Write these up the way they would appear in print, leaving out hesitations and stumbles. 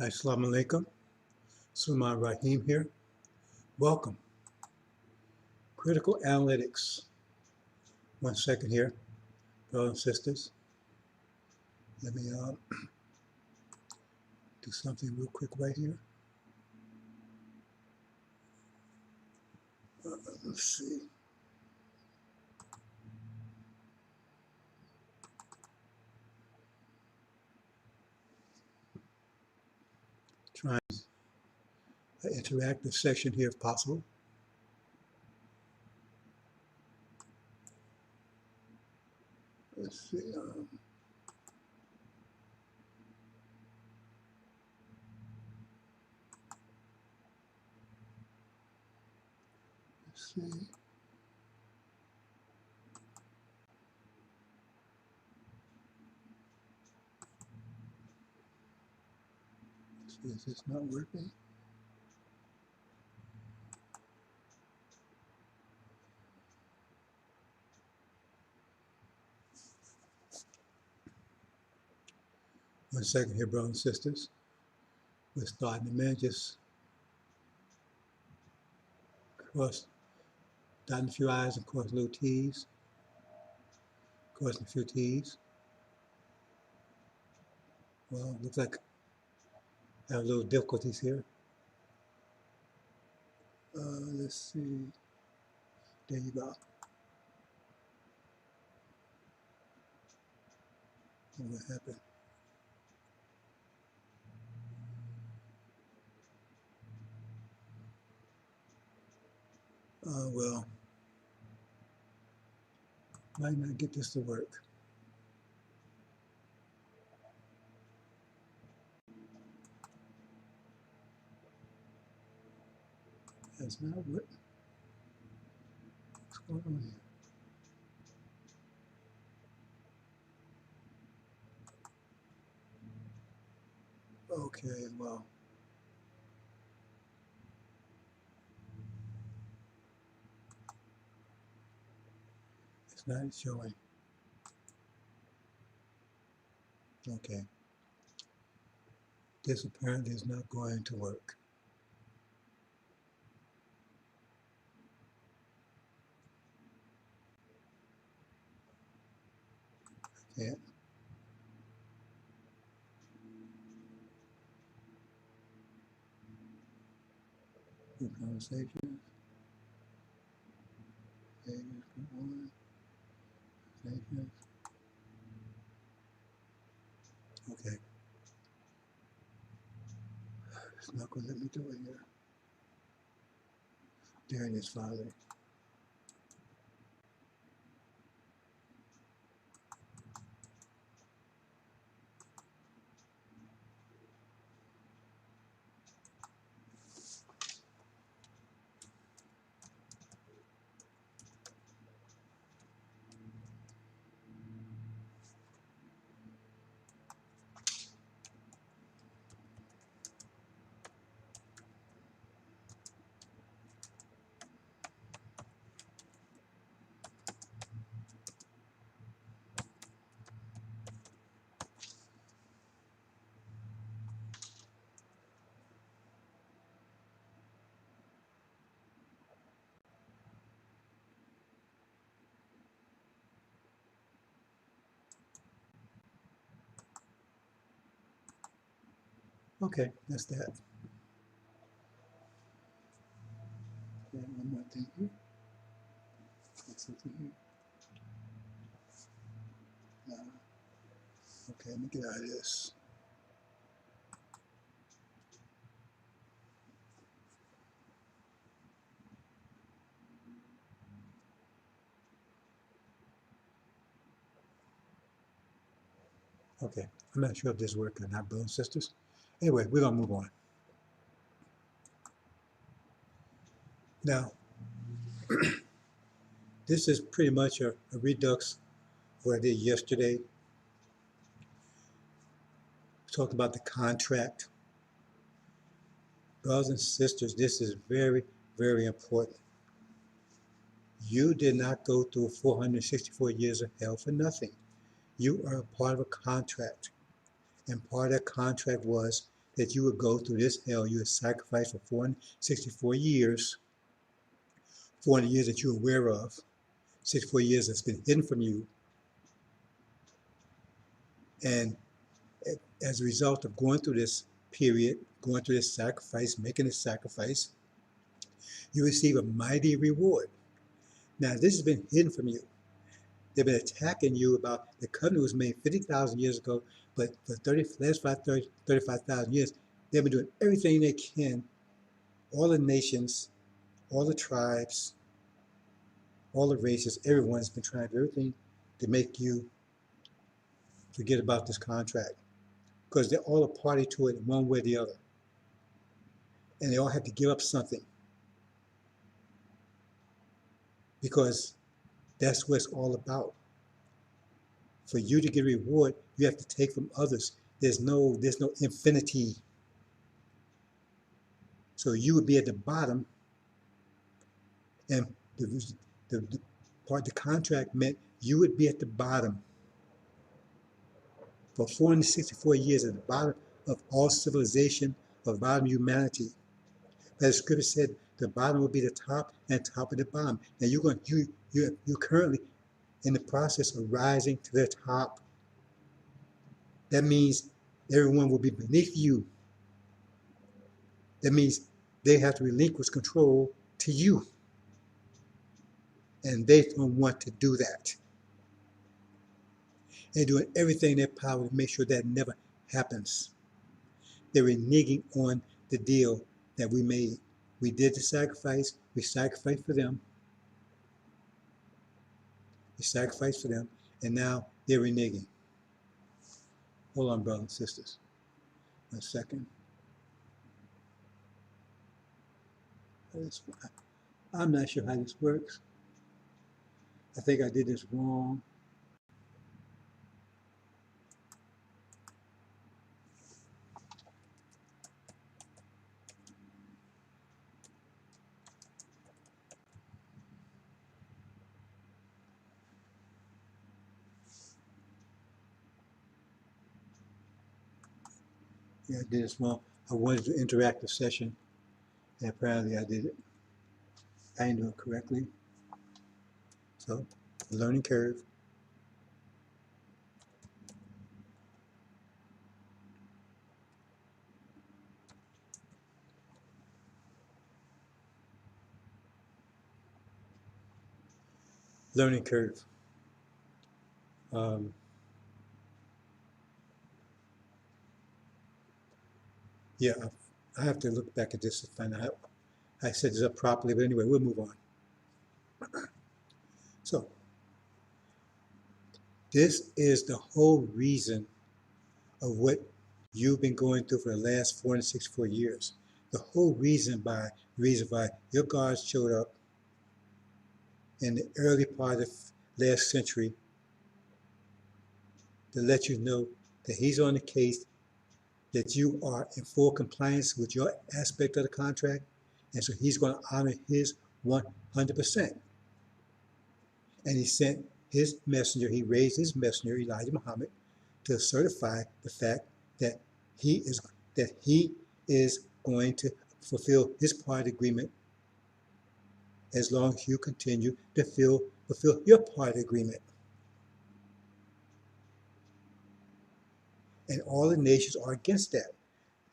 Assalamu alaikum. Suleiman Raheem here. Welcome. Critical analytics. 1 second here, brothers and sisters. Let me do something real quick right here. Let's see. Try an interactive section here if possible. Let's see. Let's see. Is this not working? One second here, brothers and sisters. We're starting in a minute. Just cross, dotting a few I's and cross little T's. Crossing a few T's. Well, looks like I have a little difficulties here. Let's see. There you go. What happened? Well, might not get this to work. That's not what. What's going on here? Okay, well, it's not showing. Okay, this apparently is not going to work. I can't. New conversations. Pages, go on. Conversations. Okay. It's not going to let me do it here. There it is, finally. Okay, that's that. And one more thing here. What's something here? Okay, let me get out of this. Okay, I'm not sure if this worked or not, brothers and sisters. Anyway, we're going to move on. Now, this is pretty much a redux of what I did yesterday. We talked about the contract. Brothers and sisters, this is very, very important. You did not go through 464 years of hell for nothing. You are a part of a contract. And part of that contract was that you would go through this hell. You would sacrifice for 464 years, 400 years that you're aware of, 64 years that's been hidden from you. And as a result of going through this period, going through this sacrifice, making this sacrifice, you receive a mighty reward. Now, this has been hidden from you. They've been attacking you about the covenant was made 50,000 years ago, but for 35,000 years, they've been doing everything they can, all the nations, all the tribes, all the races, everyone's been trying to do everything to make you forget about this contract, because they're all a party to it in one way or the other. And they all have to give up something, because that's what it's all about. For you to get a reward, you have to take from others. There's no infinity. So you would be at the bottom, and the part the contract meant you would be at the bottom for 464 years, at the bottom of all civilization, of the bottom of humanity. As the scripture said, the bottom will be the top and top of the bottom. And you're currently in the process of rising to the top. That means everyone will be beneath you. That means they have to relinquish control to you. And they don't want to do that. They're doing everything in their power to make sure that never happens. They're reneging on the deal that we made. We did the sacrifice. We sacrificed for them. We sacrificed for them. And now they're reneging. Hold on, brothers and sisters. A second. I'm not sure how this works. I think I did this wrong. Yeah, I did this wrong. I wanted an interactive session, and apparently I did it. I didn't do it correctly. So, learning curve. Learning curve. Yeah, I have to look back at this to find out I set this up properly, but anyway, we'll move on. So, this is the whole reason of what you've been going through for the last 464 years. The whole reason why your God showed up in the early part of last century to let you know that he's on the case, that you are in full compliance with your aspect of the contract, and so he's going to honor his 100%. And he sent his messenger, he raised his messenger, Elijah Muhammad, to certify the fact that he is going to fulfill his part of the agreement as long as you continue to fulfill your part of the agreement. And all the nations are against that.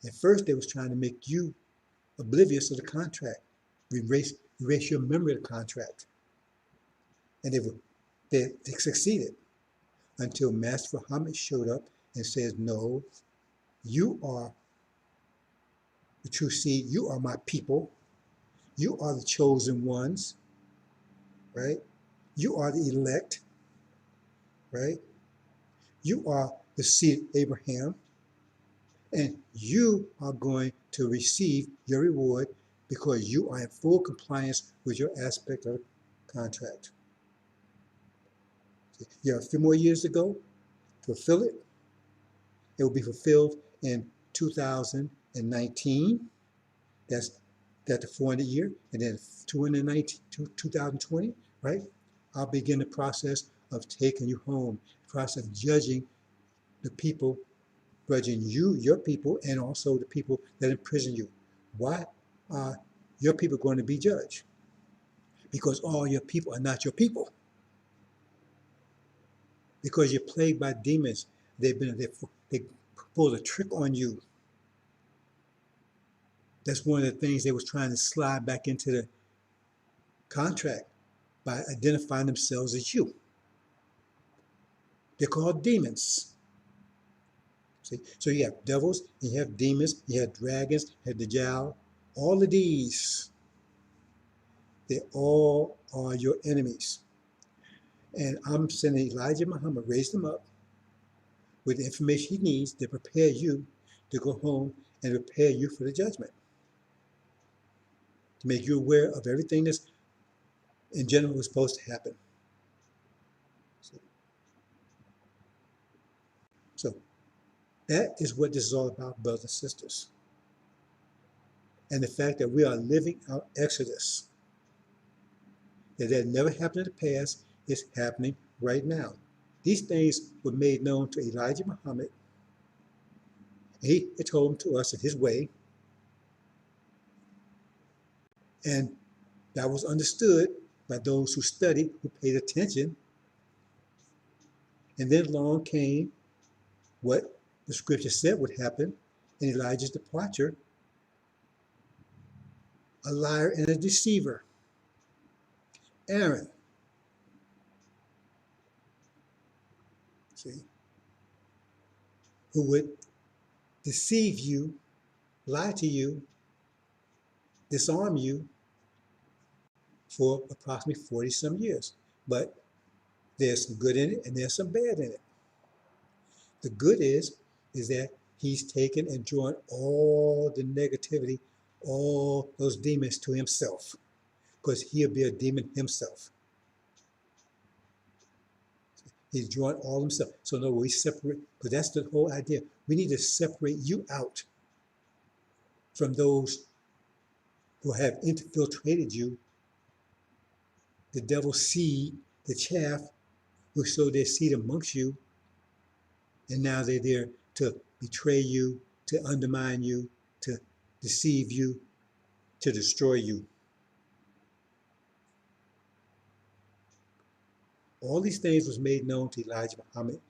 At first, they was trying to make you oblivious of the contract, erase your memory of the contract. And they succeeded until Master Muhammad showed up and says, no, you are the true seed, you are my people, you are the chosen ones, right? You are the elect, right? You are the seed of Abraham, and you are going to receive your reward because you are in full compliance with your aspect of the contract. You have a few more years to go to fulfill it. It will be fulfilled in 2019. That's the 400 year, and then 2020, right? I'll begin the process of taking you home, the process of judging the people grudging you, your people, and also the people that imprison you. Why are your people going to be judged? Because all your people are not your people. Because you're plagued by demons. They pulled a trick on you. That's one of the things they was trying to slide back into the contract by identifying themselves as you. They're called demons. See? So you have devils, you have demons, you have dragons, you have the Dajjal. All of these, they all are your enemies. And I'm sending Elijah Muhammad, raise them up with the information he needs to prepare you to go home and prepare you for the judgment. To make you aware of everything that's in general was supposed to happen. So that is what this is all about, brothers and sisters. And the fact that we are living out Exodus, that never happened in the past, is happening right now. These things were made known to Elijah Muhammad. He told them to us in his way. And that was understood by those who studied, who paid attention. And then along came what the scripture said would happen in Elijah's departure: a liar and a deceiver. Aaron, see, who would deceive you, lie to you, disarm you for approximately 40 some years. But there's some good in it and there's some bad in it. The good is that he's taken and drawn all the negativity, all those demons to himself, because he'll be a demon himself. He's drawn all himself. So no, we separate, because that's the whole idea. We need to separate you out from those who have infiltrated you, the devil's seed, the chaff, who sowed their seed amongst you, and now they're there to betray you, to undermine you, to deceive you, to destroy you. All these things was made known to Elijah Muhammad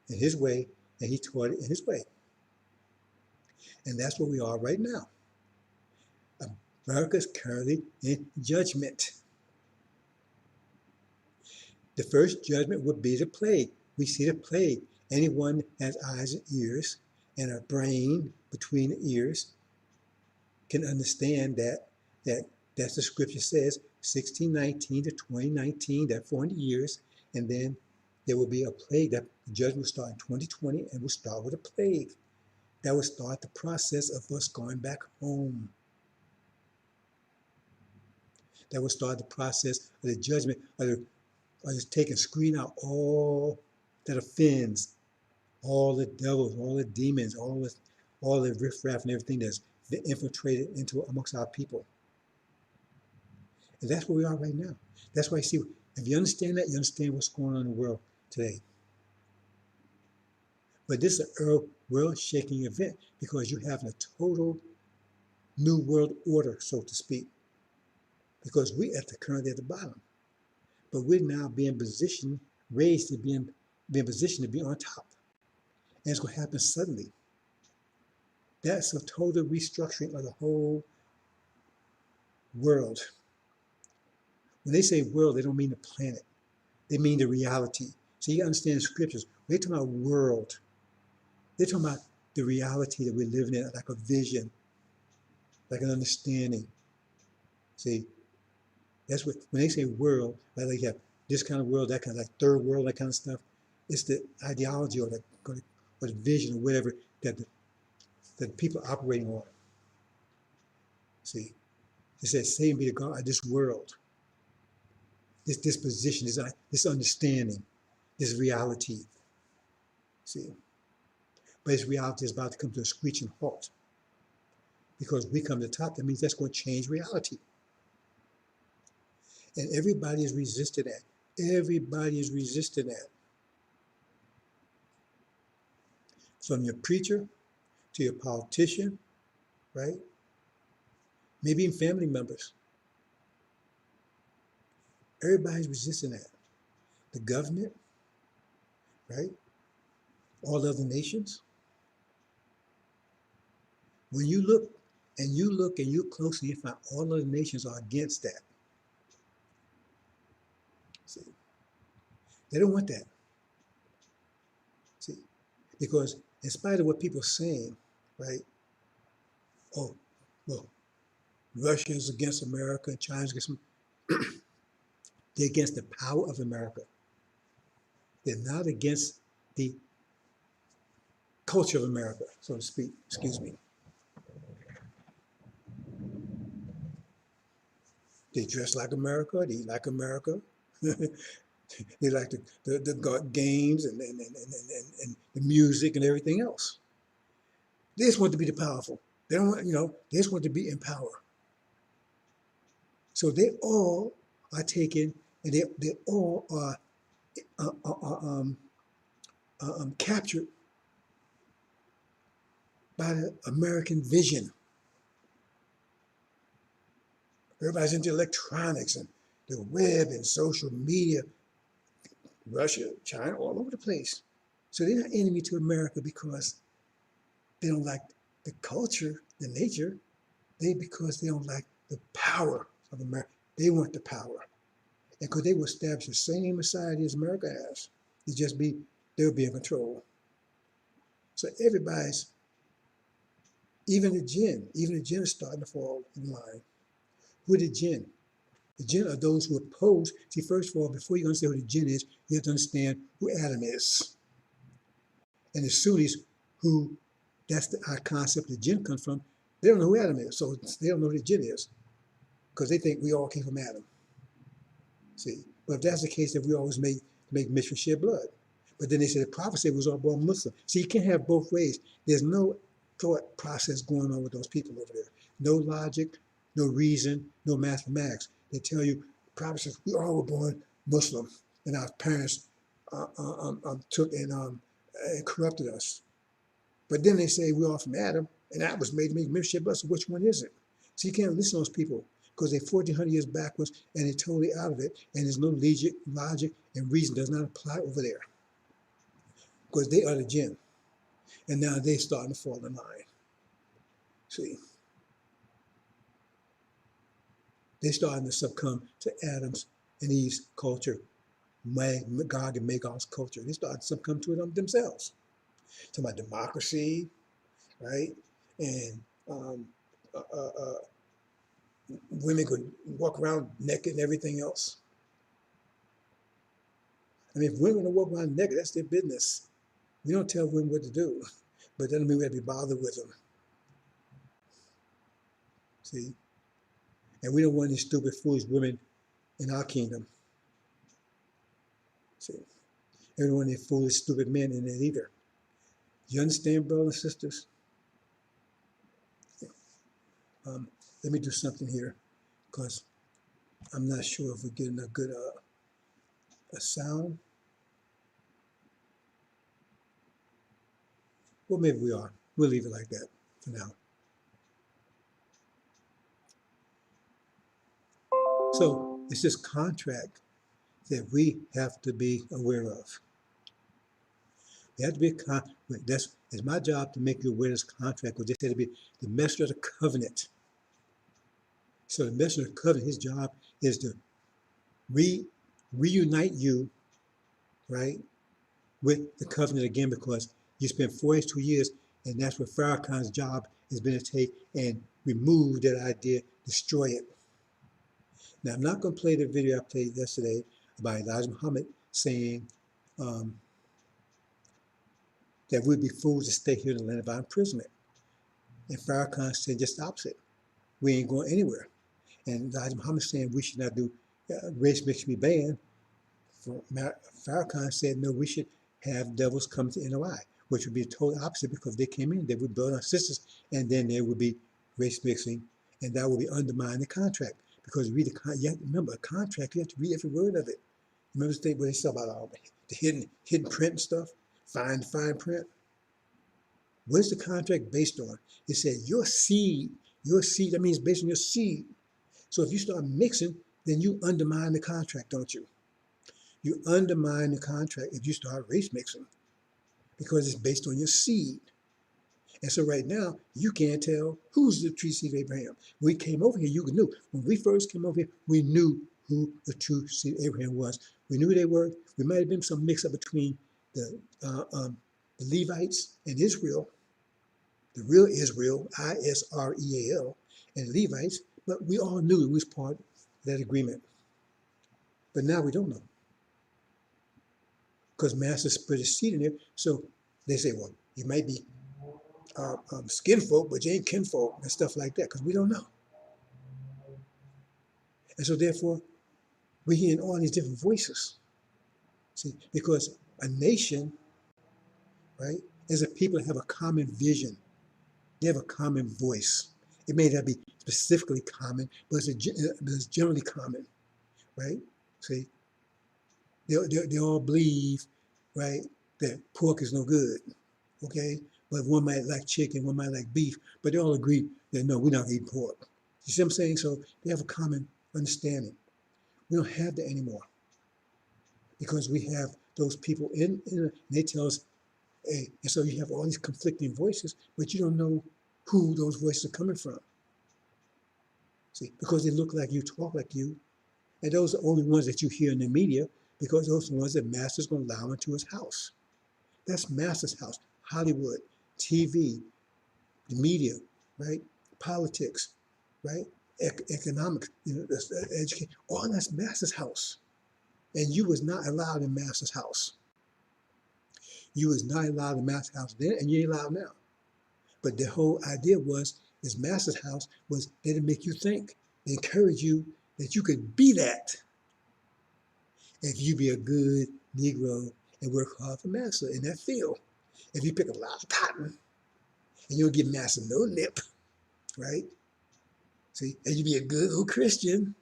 in his way, and he taught it in his way. And that's where we are right now. America is currently in judgment. The first judgment would be the plague. We see the plague. Anyone has eyes and ears and a brain between the ears can understand that's the scripture says, 1619 to 2019, that 400 years, and then there will be a plague. That the judgment will start in 2020 and will start with a plague. That will start the process of us going back home. That will start the process of the judgment, of just taking, screen out all that offends, all the devils, all the demons, all the riffraff and everything that's infiltrated into amongst our people. And that's where we are right now. That's why you see, if you understand that, you understand what's going on in the world today. But this is a world-shaking event because you have a total new world order, so to speak. Because we currently at the bottom. But we're now being positioned, raised to being positioned to be on top. And it's going to happen suddenly. That's a total restructuring of the whole world. When they say world, they don't mean the planet. They mean the reality. So you understand the scriptures. When they talk about world, they're talking about the reality that we're living in, like a vision, like an understanding. See, that's what, when they say world, like you have this kind of world, that kind of like third world, that kind of stuff, it's the ideology or the vision or whatever that people are operating on. See, it says, "Satan be the God of this world, this disposition, this understanding, this reality." See, but this reality is about to come to a screeching halt because we come to the top. That means that's going to change reality, and everybody is resisting that. Everybody is resisting that. from your preacher to your politician, right? Maybe even family members. Everybody's resisting that. The government, right? All other nations. When you look and you look and you closely, you find all other nations are against that. See, they don't want that. See, because in spite of what people are saying, right? Oh, well, Russia is against America, China's against, they're against the power of America. They're not against the culture of America, so to speak. Excuse me. They dress like America. They eat like America. They like the games and the music and everything else. They just want to be the powerful. They don't want, they just want to be in power. So they all are taken, and they all are captured by the American vision. Everybody's into electronics and the web and social media, Russia, China, all over the place. So they're not enemy to America because they don't like the culture, the nature. Because they don't like the power of America. They want the power. And because they will establish the same society as America has. They'll be in control. So everybody's, even the jinn is starting to fall in line. Who are the jinn? The jinn are those who oppose. See, first of all, before you understand who the jinn is, you have to understand who Adam is. And the Sunnis, our concept the jinn comes from, they don't know who Adam is, so they don't know who the jinn is, because they think we all came from Adam. See, but if that's the case, then we always make mixture shed blood. But then they say the prophet said we was all born Muslim. See, you can't have both ways. There's no thought process going on with those people over there. No logic, no reason, no mathematics. They tell you, the prophet says we all were born Muslim, and our parents took and corrupted us. But then they say we're all from Adam, and that was made to make mixture shed blood. So which one is it? So you can't listen to those people, because they're 1,400 years backwards and they're totally out of it, and there's no logic and reason does not apply over there, because they are the jinn, and now they're starting to fall in line. See, they're starting to succumb to Adam's and Eve's culture, Gog and Magog's culture. They started to succumb to it themselves. Talking about democracy, right, and women could walk around naked and everything else. I mean, if women don't walk around naked, that's their business. We don't tell women what to do, but that doesn't mean we have to be bothered with them. See? And we don't want these stupid, foolish women in our kingdom. See? We don't want these foolish, stupid men in it either. You understand, brothers and sisters? Let me do something here, because I'm not sure if we're getting a good a sound. Well, maybe we are. We'll leave it like that for now. So it's this contract that we have to be aware of. There have to be a contract. It's my job to make you aware of this contract, because they said to be the messenger of the covenant. So the messenger of the covenant, his job is to reunite you, right, with the covenant again, because you spent 42 years, and that's what Farrakhan's job has been, to take and remove that idea, destroy it. Now, I'm not going to play the video I played yesterday about Elijah Muhammad saying that we'd be fools to stay here in the land of our imprisonment. And Farrakhan said just the opposite. We ain't going anywhere. And Elijah Muhammad saying we should not do race mix should be banned. Farrakhan said no, we should have devils come to NOI, which would be the total opposite, because if they came in, they would build our sisters, and then there would be race mixing, and that would be undermining the contract. Because you have to remember, a contract, you have to read every word of it. Remember what they say about the hidden print and stuff, fine print. What is the contract based on? It said your seed, that means based on your seed. So if you start mixing, then you undermine the contract, don't you? You undermine the contract if you start race mixing because it's based on your seed. And so right now, you can't tell who's the true seed of Abraham. We came over here, you knew. When we first came over here, we knew who the true seed of Abraham was. We knew who they were. We might have been some mix up between the Levites and Israel, the real Israel, Israel, and Levites, but we all knew it was part of that agreement. But now we don't know because Master spread his seed in there. So they say, well, you might be skin folk, but you ain't kinfolk and stuff like that because we don't know. And so therefore, we're hearing all these different voices. See, because a nation, right, is a people that have a common vision. They have a common voice. It may not be specifically common, but it's generally common, right? See, they all believe, right, that pork is no good, okay? But one might like chicken, one might like beef, but they all agree that no, we're not eating pork. You see what I'm saying? So they have a common understanding. We don't have that anymore because we have those people and they tell us, hey, and so you have all these conflicting voices, but you don't know who those voices are coming from. See, because they look like you, talk like you, and those are the only ones that you hear in the media because those are the ones that Master's going to allow into his house. That's Master's house. Hollywood, TV, the media, right? Politics, right? Economics, education. All that's Master's house. And you was not allowed in Master's house. You was not allowed in Master's house then, and you ain't allowed now. But the whole idea was, this Master's house was there to make you think. They encourage you that you could be that if you be a good Negro and work hard for Master in that field. If you pick a lot of cotton and you don't give Master no lip, right? See, and you be a good little Christian,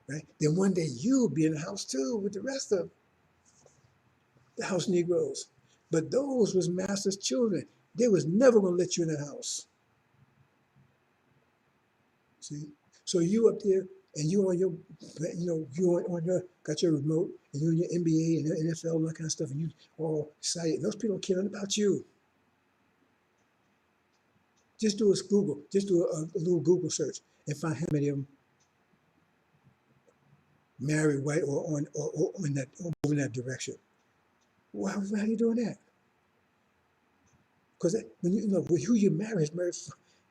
right? Then one day you'll be in the house too with the rest of the house Negroes. But those was Master's children. They was never going to let you in the house. See? So you up there and you on your, you on your, got your remote and you on your NBA and your NFL and that kind of stuff and you all excited. And those people don't care nothing about you. Just do a Google, just do a little Google search and find how many of them married white or in that or moving that direction. Well, how are you doing that? Because when you know who you marry is married,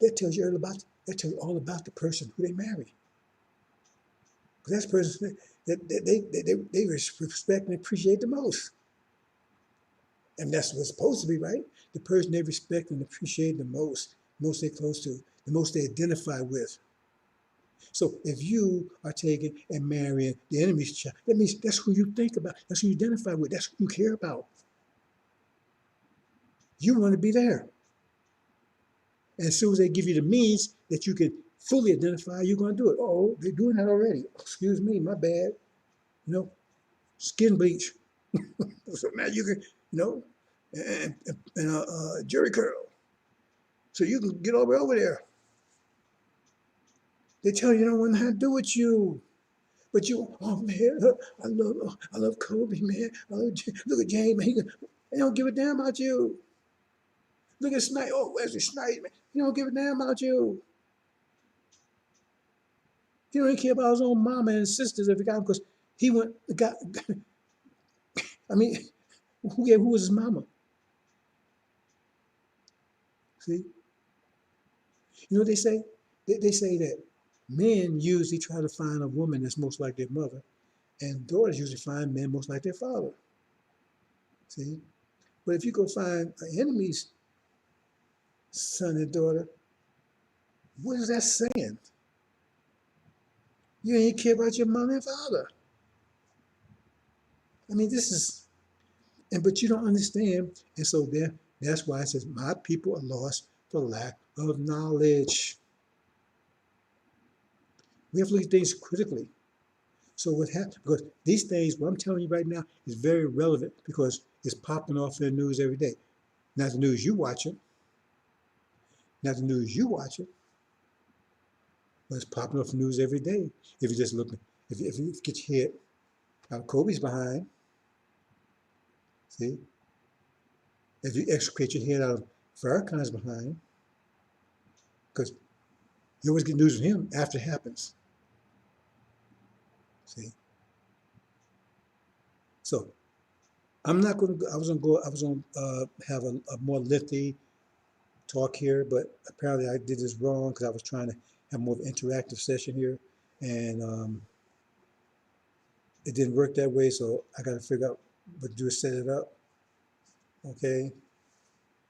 that tells you all about the person who they marry. Because that's the person that they respect and appreciate the most. And that's what's supposed to be, right? The person they respect and appreciate the most they're close to, the most they identify with. So if you are taking and marrying the enemy's child, that means that's who you think about, that's who you identify with, that's who you care about. You want to be there. And as soon as they give you the means that you can fully identify, you're going to do it. Oh, they're doing that already. Excuse me, my bad. Skin bleach. So now you can, and Jerry curl. So you can get over there. They tell you they don't want nothing to do with you. But you, oh man, I love Kobe, man. Look at James, man. They don't give a damn about you. Look at Snipe. Oh, Wesley Snipe, man. He don't give a damn about you. He don't even care about his own mama and sisters if he got him because he went, got, I mean, who was his mama? See? You know what they say? They say that men usually try to find a woman that's most like their mother, and daughters usually find men most like their father. See? But if you go find an enemy's son and daughter, what is that saying? You ain't care about your mother and father. I mean, but you don't understand. And so that's why it says, my people are lost for lack of knowledge. We have to look at things critically. So what happens, because these things, what I'm telling you right now is very relevant because it's popping off in the news every day. Not the news you watching, Not the news you watching, but it's popping up the news every day. If you just look, if you get your head out, Kobe's behind. See, if you extricate your head out, Farrakhan's behind, because you always get news from him after it happens. See, so I'm not going to. I was going to go. I was going to have a more lengthy talk here, but apparently I did this wrong because I was trying to have more of an interactive session here, and it didn't work that way. So I got to figure out what to do to set it up. Okay,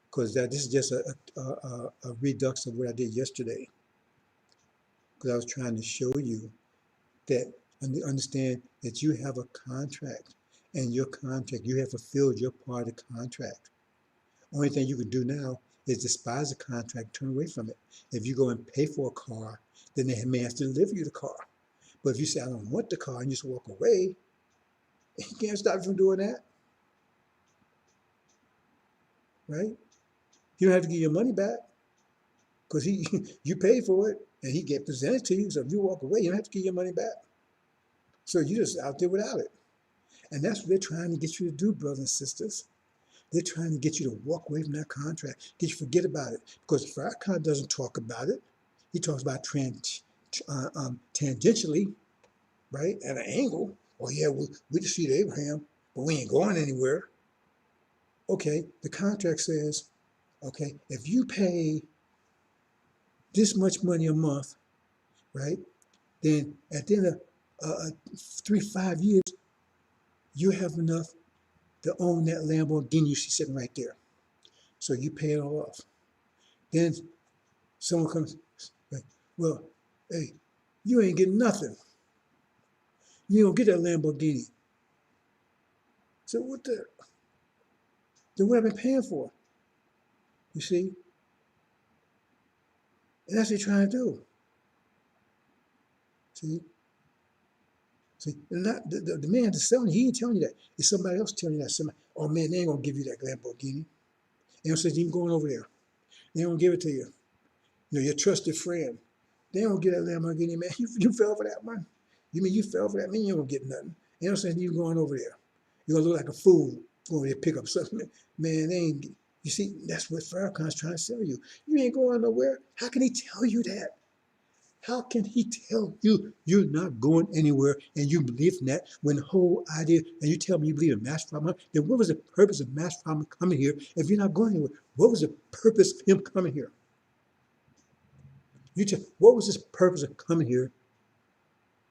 because this is just a redux of what I did yesterday. Because I was trying to show you that understand that you have a contract, and your contract, you have fulfilled your part of the contract. Only thing you can do now is despise the contract, turn away from it. If you go and pay for a car, then they may have to deliver you the car. But if you say, I don't want the car, and you just walk away, he can't stop you from doing that, right? You don't have to give your money back because you paid for it and he get presented to you. So if you walk away, you don't have to give your money back. So you're just out there without it. And that's what they're trying to get you to do, brothers and sisters. They're trying to get you to walk away from that contract, get you to forget about it. Because Farrakhan doesn't talk about it. He talks about tangentially, right, at an angle. Oh yeah, we defeated Abraham, but we ain't going anywhere. Okay, the contract says, okay, if you pay this much money a month, right, then at the end of 5 years, you have enough to own that Lamborghini you see sitting right there. So you pay it all off. Then someone comes, like, well, hey, you ain't getting nothing. You don't get that Lamborghini. So then what have I been paying for? You see? And that's what they're trying to do. See? See, and not, the man that's selling you, he ain't telling you that. It's somebody else telling you that. Somebody, oh man, they ain't gonna give you that Lamborghini. They don't say even going over there. They don't give it to you. You know, your trusted friend. They don't get that Lamborghini, man. You fell for that one. You mean you fell for that? Man, you don't get nothing. They don't say you going over there. You're gonna look like a fool going there to pick up something. Man, they ain't. You see, that's what Farrakhan's trying to sell you. You ain't going nowhere. How can he tell you that? How can he tell you you're not going anywhere and you believe in that when the whole idea, and you tell me you believe in mass trauma, then what was the purpose of mass trauma coming here if you're not going anywhere? What was the purpose of him coming here? You tell, what was his purpose of coming here?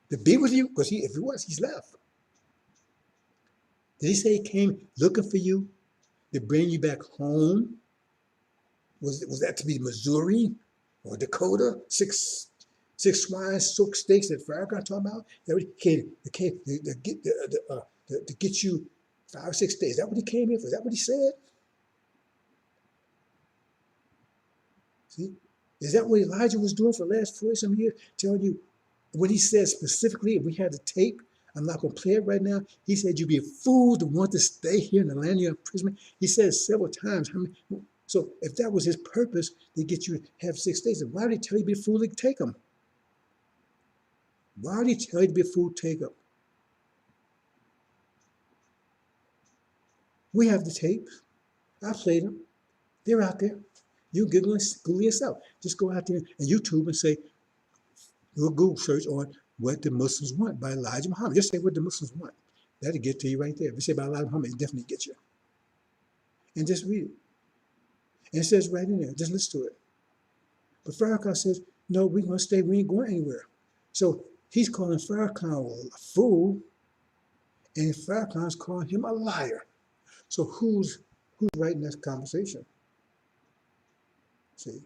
To be with you? Because if he was, he's left. Did he say he came looking for you to bring you back home? Was that to be Missouri or Dakota? Six swine soaked steaks that Farrakhan talking about? That what he came to get you 5 or 6 days. Is that what he came here for? Is that what he said? See? Is that what Elijah was doing for the last 40 some years? Telling you, when he said specifically, if we had the tape, I'm not going to play it right now. He said, you'd be a fool to want to stay here in the land of your imprisonment. He said it several times. So if that was his purpose, to get you to have 6 days, then why did he tell you to be a fool to take them? Why did he tell you to be a fool to take them? We have the tapes. I played them. They're out there. You Google yourself. Just go out there and YouTube and say, do a Google search on What the Muslims Want by Elijah Muhammad. Just say what the Muslims want. That'll get to you right there. If you say by Elijah Muhammad, it definitely gets you. And just read it. And it says right in there, just listen to it. But Farrakhan says, no, we're going to stay. We ain't going anywhere. So he's calling Farrakhan a fool, and Farrakhan's calling him a liar. So who's writing that conversation? See?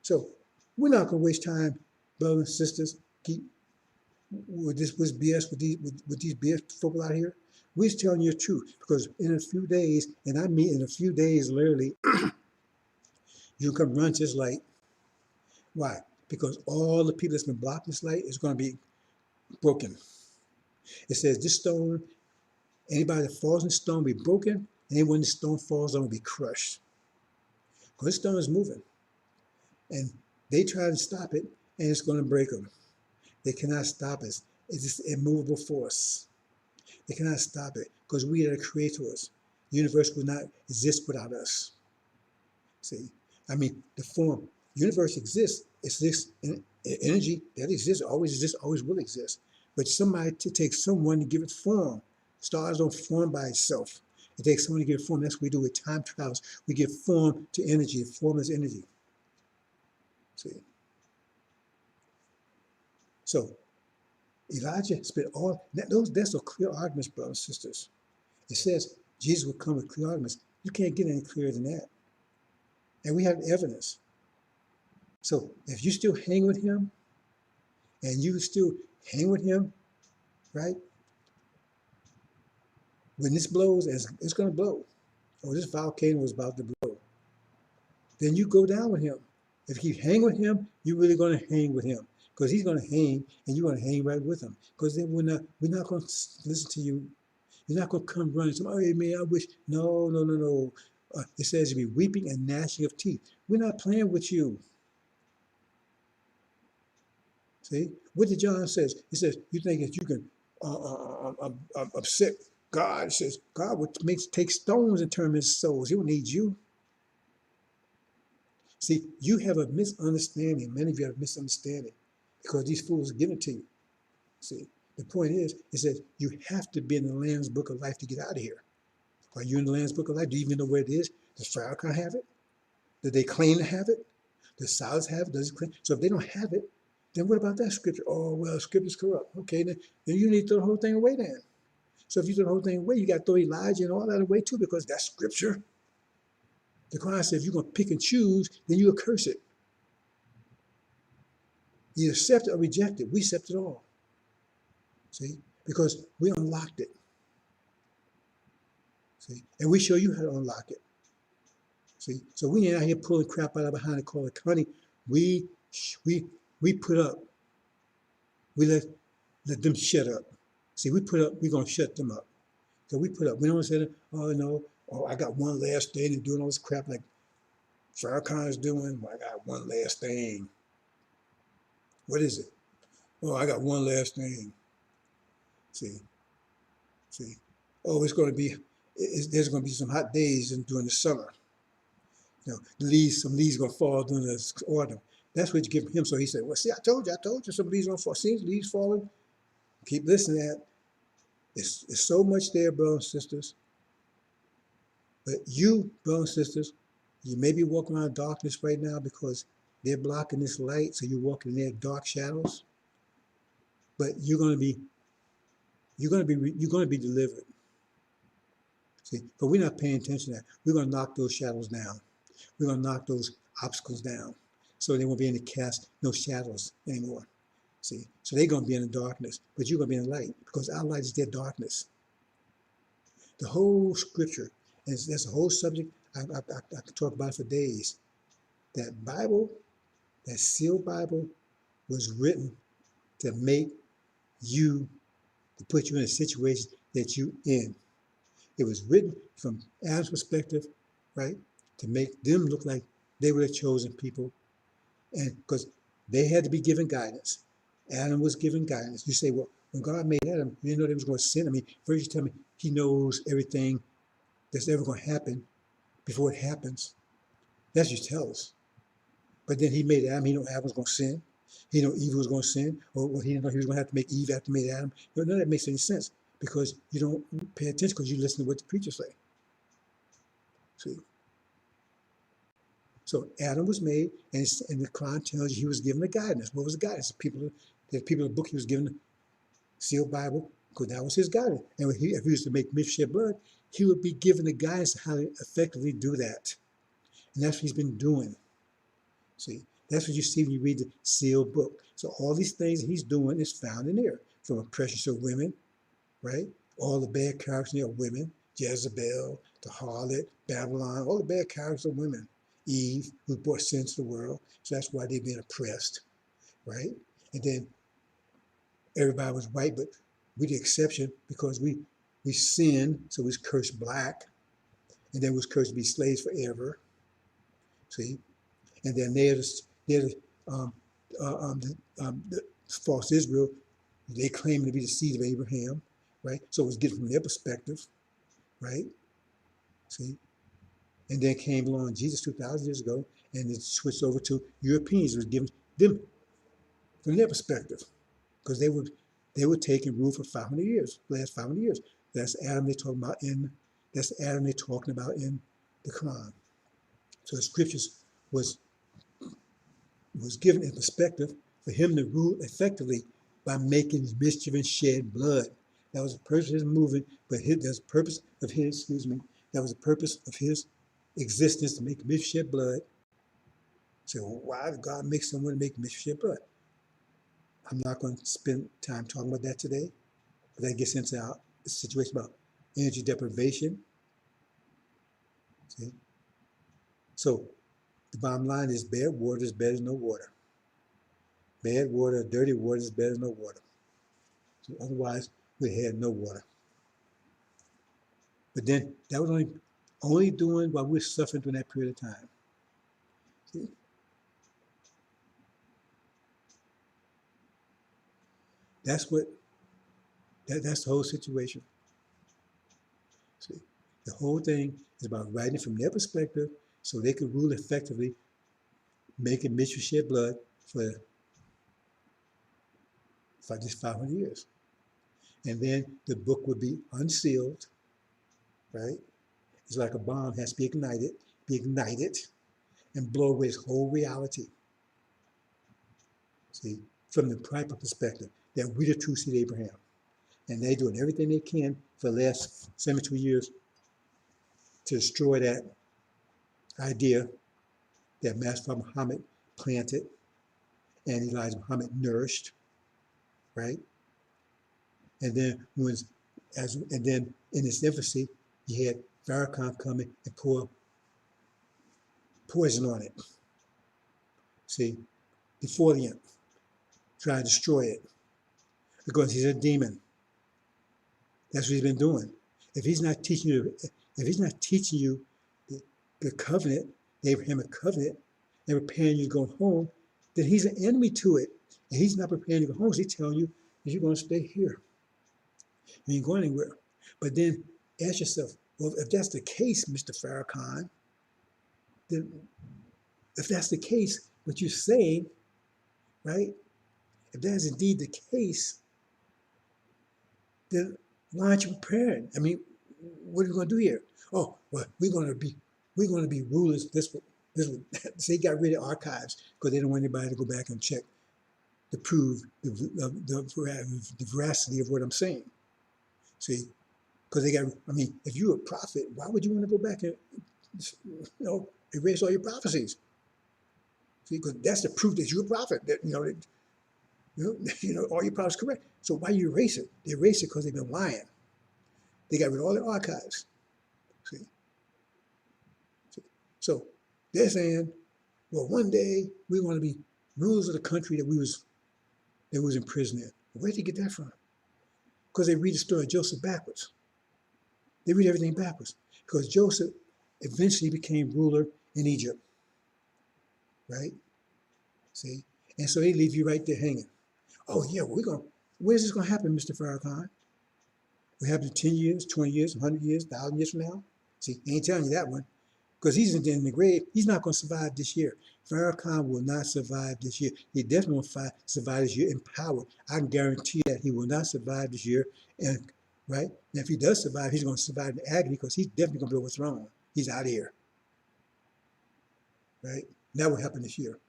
So we're not going to waste time, brothers and sisters, keep with this BS with these BS people out here. We're telling you the truth because in a few days, and I mean in a few days, literally, you come run this light. Why? Because all the people that's been blocking this light is going to be broken. It says this stone, anybody that falls in the stone will be broken, and anyone the stone falls on will be crushed. Because this stone is moving. And they try to stop it, and it's going to break them. They cannot stop us. It's just an immovable force. They cannot stop it because we are the creators. The universe would not exist without us. See, I mean, the form, universe exists. It's this energy that exists, always will exist. But somebody to take someone to give it form. Stars don't form by itself. It takes someone to give it form. That's what we do with time travels. We give form to energy. Form is energy. See, so Elijah spent all those. That's a clear arguments, brothers and sisters. It says Jesus will come with clear arguments. You can't get any clearer than that. And we have evidence. So if you still hang with him and you still hang with him, right? When this blows, it's going to blow, or this volcano is about to blow, then you go down with him. If you hang with him, you're really going to hang with him because he's going to hang and you're going to hang right with him because then we're not going to listen to you. You're not going to come running. Oh, hey, man, I wish. No, no, no, no. It says to be weeping and gnashing of teeth. We're not playing with you. See, what did John says? He says, you think that you can upset God? He says, God would take stones and turn them into souls. He don't need you. See, you have a misunderstanding. Many of you have a misunderstanding because these fools are giving it to you. See, the point is, it says you have to be in the Lamb's Book of Life to get out of here. Are you in the Lamb's Book of Life? Do you even know where it is? Does Farrakhan have it? Do they claim to have it? Does Silas have it? Does it claim? So if they don't have it, then what about that scripture? Oh, well, scripture's corrupt. Okay, then you need to throw the whole thing away then. So if you throw the whole thing away, you got to throw Elijah and all that away too because that's scripture. The Quran says if you're going to pick and choose, then you curse it. You accept it or reject it. We accept it all. See? Because we unlocked it. See? And we show you how to unlock it. See? So we ain't out here pulling crap out of behind the collar. Honey, we put up. We let them shut up. See, we put up, we're going to shut them up. So we put up. We don't say, oh, no, oh, I got one last thing and doing all this crap like Farrakhan is doing. Well, I got one last thing. What is it? Oh, I got one last thing. See. Oh, it's going to be, there's going to be some hot days during the summer. You know, some leaves going to fall during the autumn. That's what you give him. So he said, well, see, I told you, some leaves going to fall. See, leaves falling. Keep listening to that. It's so much there, brothers and sisters. But you, brothers and sisters, you may be walking around darkness right now because they're blocking this light, so you're walking in their dark shadows. But you're going to be delivered. See, but we're not paying attention to that. We're going to knock those shadows down. We're going to knock those obstacles down, so they won't be able to cast no shadows anymore. See, so they're going to be in the darkness, but you're going to be in the light because our light is their darkness. The whole scripture, and that's a whole subject I could talk about for days. That Bible, that sealed Bible, was written to make you, to put you in a situation that you in. It was written from Adam's perspective, right, to make them look like they were the chosen people, and because they had to be given guidance. Adam was given guidance. You say, well, when God made Adam, you didn't know they was going to sin. I mean, first you tell me he knows everything that's ever going to happen before it happens. That's what you tell us. But then he made Adam. He knew Adam was going to sin. He knew Eve was going to sin. Or he didn't know he was going to have to make Eve after he made Adam. None of that makes any sense because you don't pay attention because you listen to what the preachers say. See? So Adam was made, and the Quran tells you he was given the guidance. What was the guidance? The people in the book he was given the sealed Bible, because that was his guidance. And if he was to make men shed blood, he would be given the guidance how to effectively do that. And that's what he's been doing. See, that's what you see when you read the sealed book. So all these things that he's doing is found in there, from oppression of women, right? All the bad characters are women, Jezebel, the harlot, Babylon, all the bad characters are women. Eve, who brought sin to the world, so that's why they're being oppressed, right? And then everybody was white, but we the exception because we sinned, so we was cursed black, and then we was cursed to be slaves forever. See, and then There's um, the false Israel. They claim to be the seed of Abraham, right? So it was getting from their perspective, right? See, and then came along Jesus 2,000 years ago, and it switched over to Europeans. It was given them from their perspective, because they were taking rule for 500 years, last 500 years. That's Adam they talking about in that's Adam they talking about in the Quran. So the scriptures was was given in perspective for him to rule effectively by making mischief and shed blood. That was the purpose of his movement, but there's a purpose of his, that was the purpose of his existence, to make mischief, shed blood. So why did God make someone make mischief, shed blood? I'm not going to spend time talking about that today, but that gets into our situation about energy deprivation. See? So the bottom line is bad water is better than no water. Bad water, dirty water is better than no water. So otherwise, we had no water. But then that was only doing while we're suffering during that period of time. See? That's what that's the whole situation. See? The whole thing is about writing from their perspective so they could rule effectively, making mischief, shed blood for just 500 years. And then the book would be unsealed, right? It's like a bomb has to be ignited, and blow away its whole reality. See, from the private perspective, that we the true seed of Abraham. And they're doing everything they can for the last 72 years to destroy that idea that Master Muhammad planted and Elijah Muhammad nourished, right? And then and then in its infancy, you had Farrakhan coming and pour poison on it. See, before the end, try to destroy it because he's a demon. That's what he's been doing. If he's not teaching you, the covenant, the Abrahamic covenant, and preparing you to go home, then he's an enemy to it. And he's not preparing you to go home. So he's telling you that you're going to stay here. You ain't going anywhere. But then ask yourself, well, if that's the case, Mr. Farrakhan, then if that's the case, what you're saying, right? If that is indeed the case, then why aren't you preparing? I mean, what are we going to do here? Oh, well, we're going to be rulers. This so they got rid of archives because they don't want anybody to go back and check to prove the veracity of what I'm saying. See, because they got. I mean, if you're a prophet, why would you want to go back and erase all your prophecies? See, because that's the proof that you're a prophet. That all your prophecies correct. So why you erase it? They erase it because they've been lying. They got rid of all their archives. See? So they're saying, well, one day we want to be rulers of the country that we was in prison in. Where'd they get that from? Because they read the story of Joseph backwards. They read everything backwards. Because Joseph eventually became ruler in Egypt. Right? See? And so they leave you right there hanging. Oh yeah, well, where's this gonna happen, Mr. Farrakhan? Will it happen in 10 years, 20 years, 100 years, 1,000 years from now? See, they ain't telling you that one. Because he's in the grave. He's not going to survive this year. Farrakhan will not survive this year. He definitely won't survive this year in power. I can guarantee that he will not survive this year. And right? And if he does survive, he's going to survive in agony because he's definitely going to be overthrown. He's out of here. Right? That will happen this year.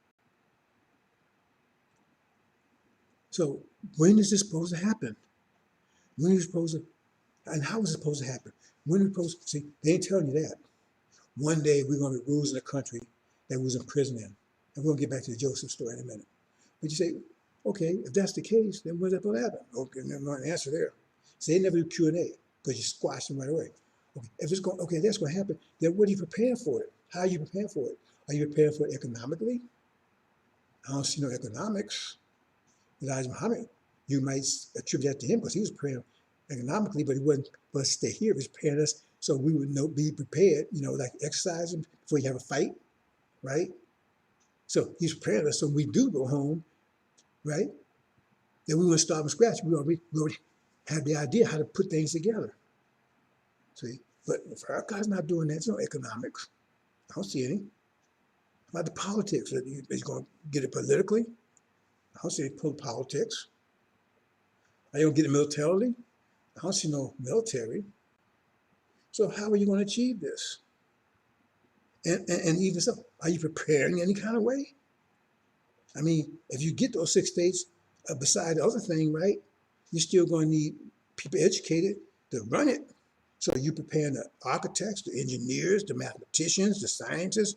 So when is this supposed to happen? When is it supposed to, and how is it supposed to happen? When is it supposed to, see, they ain't telling you that. One day we're going to be rulers in a country that was in prison in. And we're going to get back to the Joseph story in a minute. But you say, okay, if that's the case, then when's that going to happen? Okay, never mind the answer there. So they never do Q&A because you squash them right away. Okay, if it's going, okay, that's going to happen, then what are you preparing for it? How are you preparing for it? Are you preparing for it economically? I don't see no economics. Elijah Muhammad, you might attribute that to him because he was preparing economically, but he wasn't for us to stay here. He was preparing us so we would be prepared, like exercising before you have a fight, right? So he's preparing us so we do go home, right? Then we want to start from scratch. We already have the idea how to put things together. See, but if our God's not doing that, there's no economics. I don't see any. About the politics, he's going to get it politically. I don't see any politics. Are you going to get it militarily? I don't see no military. So how are you going to achieve this? And even so, are you preparing any kind of way? I mean, if you get those 6 states, beside the other thing, right, you're still going to need people educated to run it. So you preparing the architects, the engineers, the mathematicians, the scientists,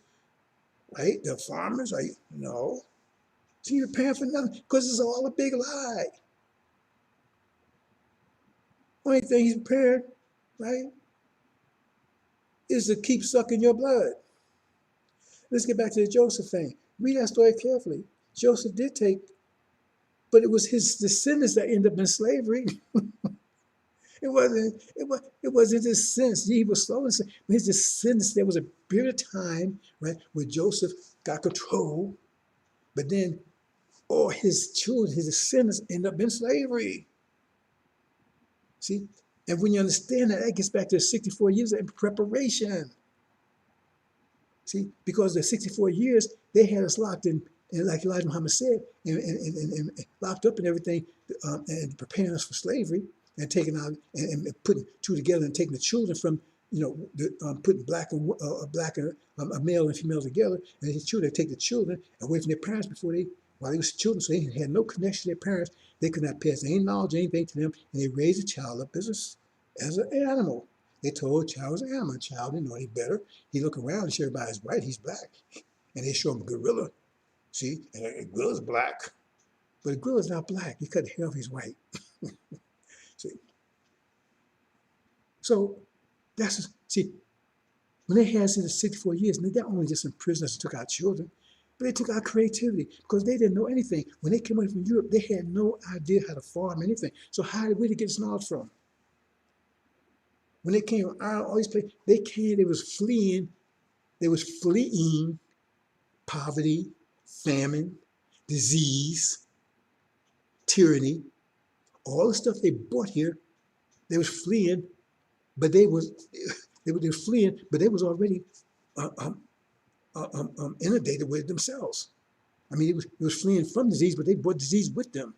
right? The farmers, are you? No. So you're preparing for nothing because it's all a big lie. Only thing he's prepared, right, is to keep sucking your blood. Let's get back to the Joseph thing. Read that story carefully. Joseph did take, but it was his descendants that ended up in slavery. It wasn't his sins. He was slow in sin. His descendants, there was a period of time, right, where Joseph got control, but then all his children, his descendants, end up in slavery. See? And when you understand that, that gets back to the 64 years in preparation. See, because the 64 years, they had us locked in, and like Elijah Muhammad said, and locked up and everything, and preparing us for slavery, and taking out and putting two together and taking the children from, putting a male and female together, and his children, take the children away from their parents while they was children, so they had no connection to their parents. They could not pass any knowledge, anything to them, and they raised a child up as an animal. They told a child was an animal. A child didn't know any better. He look around and see everybody's white, he's black. And they show him a gorilla, see, and a gorilla's black. But a gorilla's not black. You cut the hair off, he's white. See? So see, when they had us in the 64 years, they not only just imprisoned us and took our children, but they took our creativity because they didn't know anything. When they came away from Europe, they had no idea how to farm anything. So where did they get this knowledge from? When they came out, all these places, they was fleeing poverty, famine, disease, tyranny, all the stuff they brought here. They was fleeing, but they were fleeing, but they was already inundated with themselves. I mean, it was fleeing from disease, but they brought disease with them.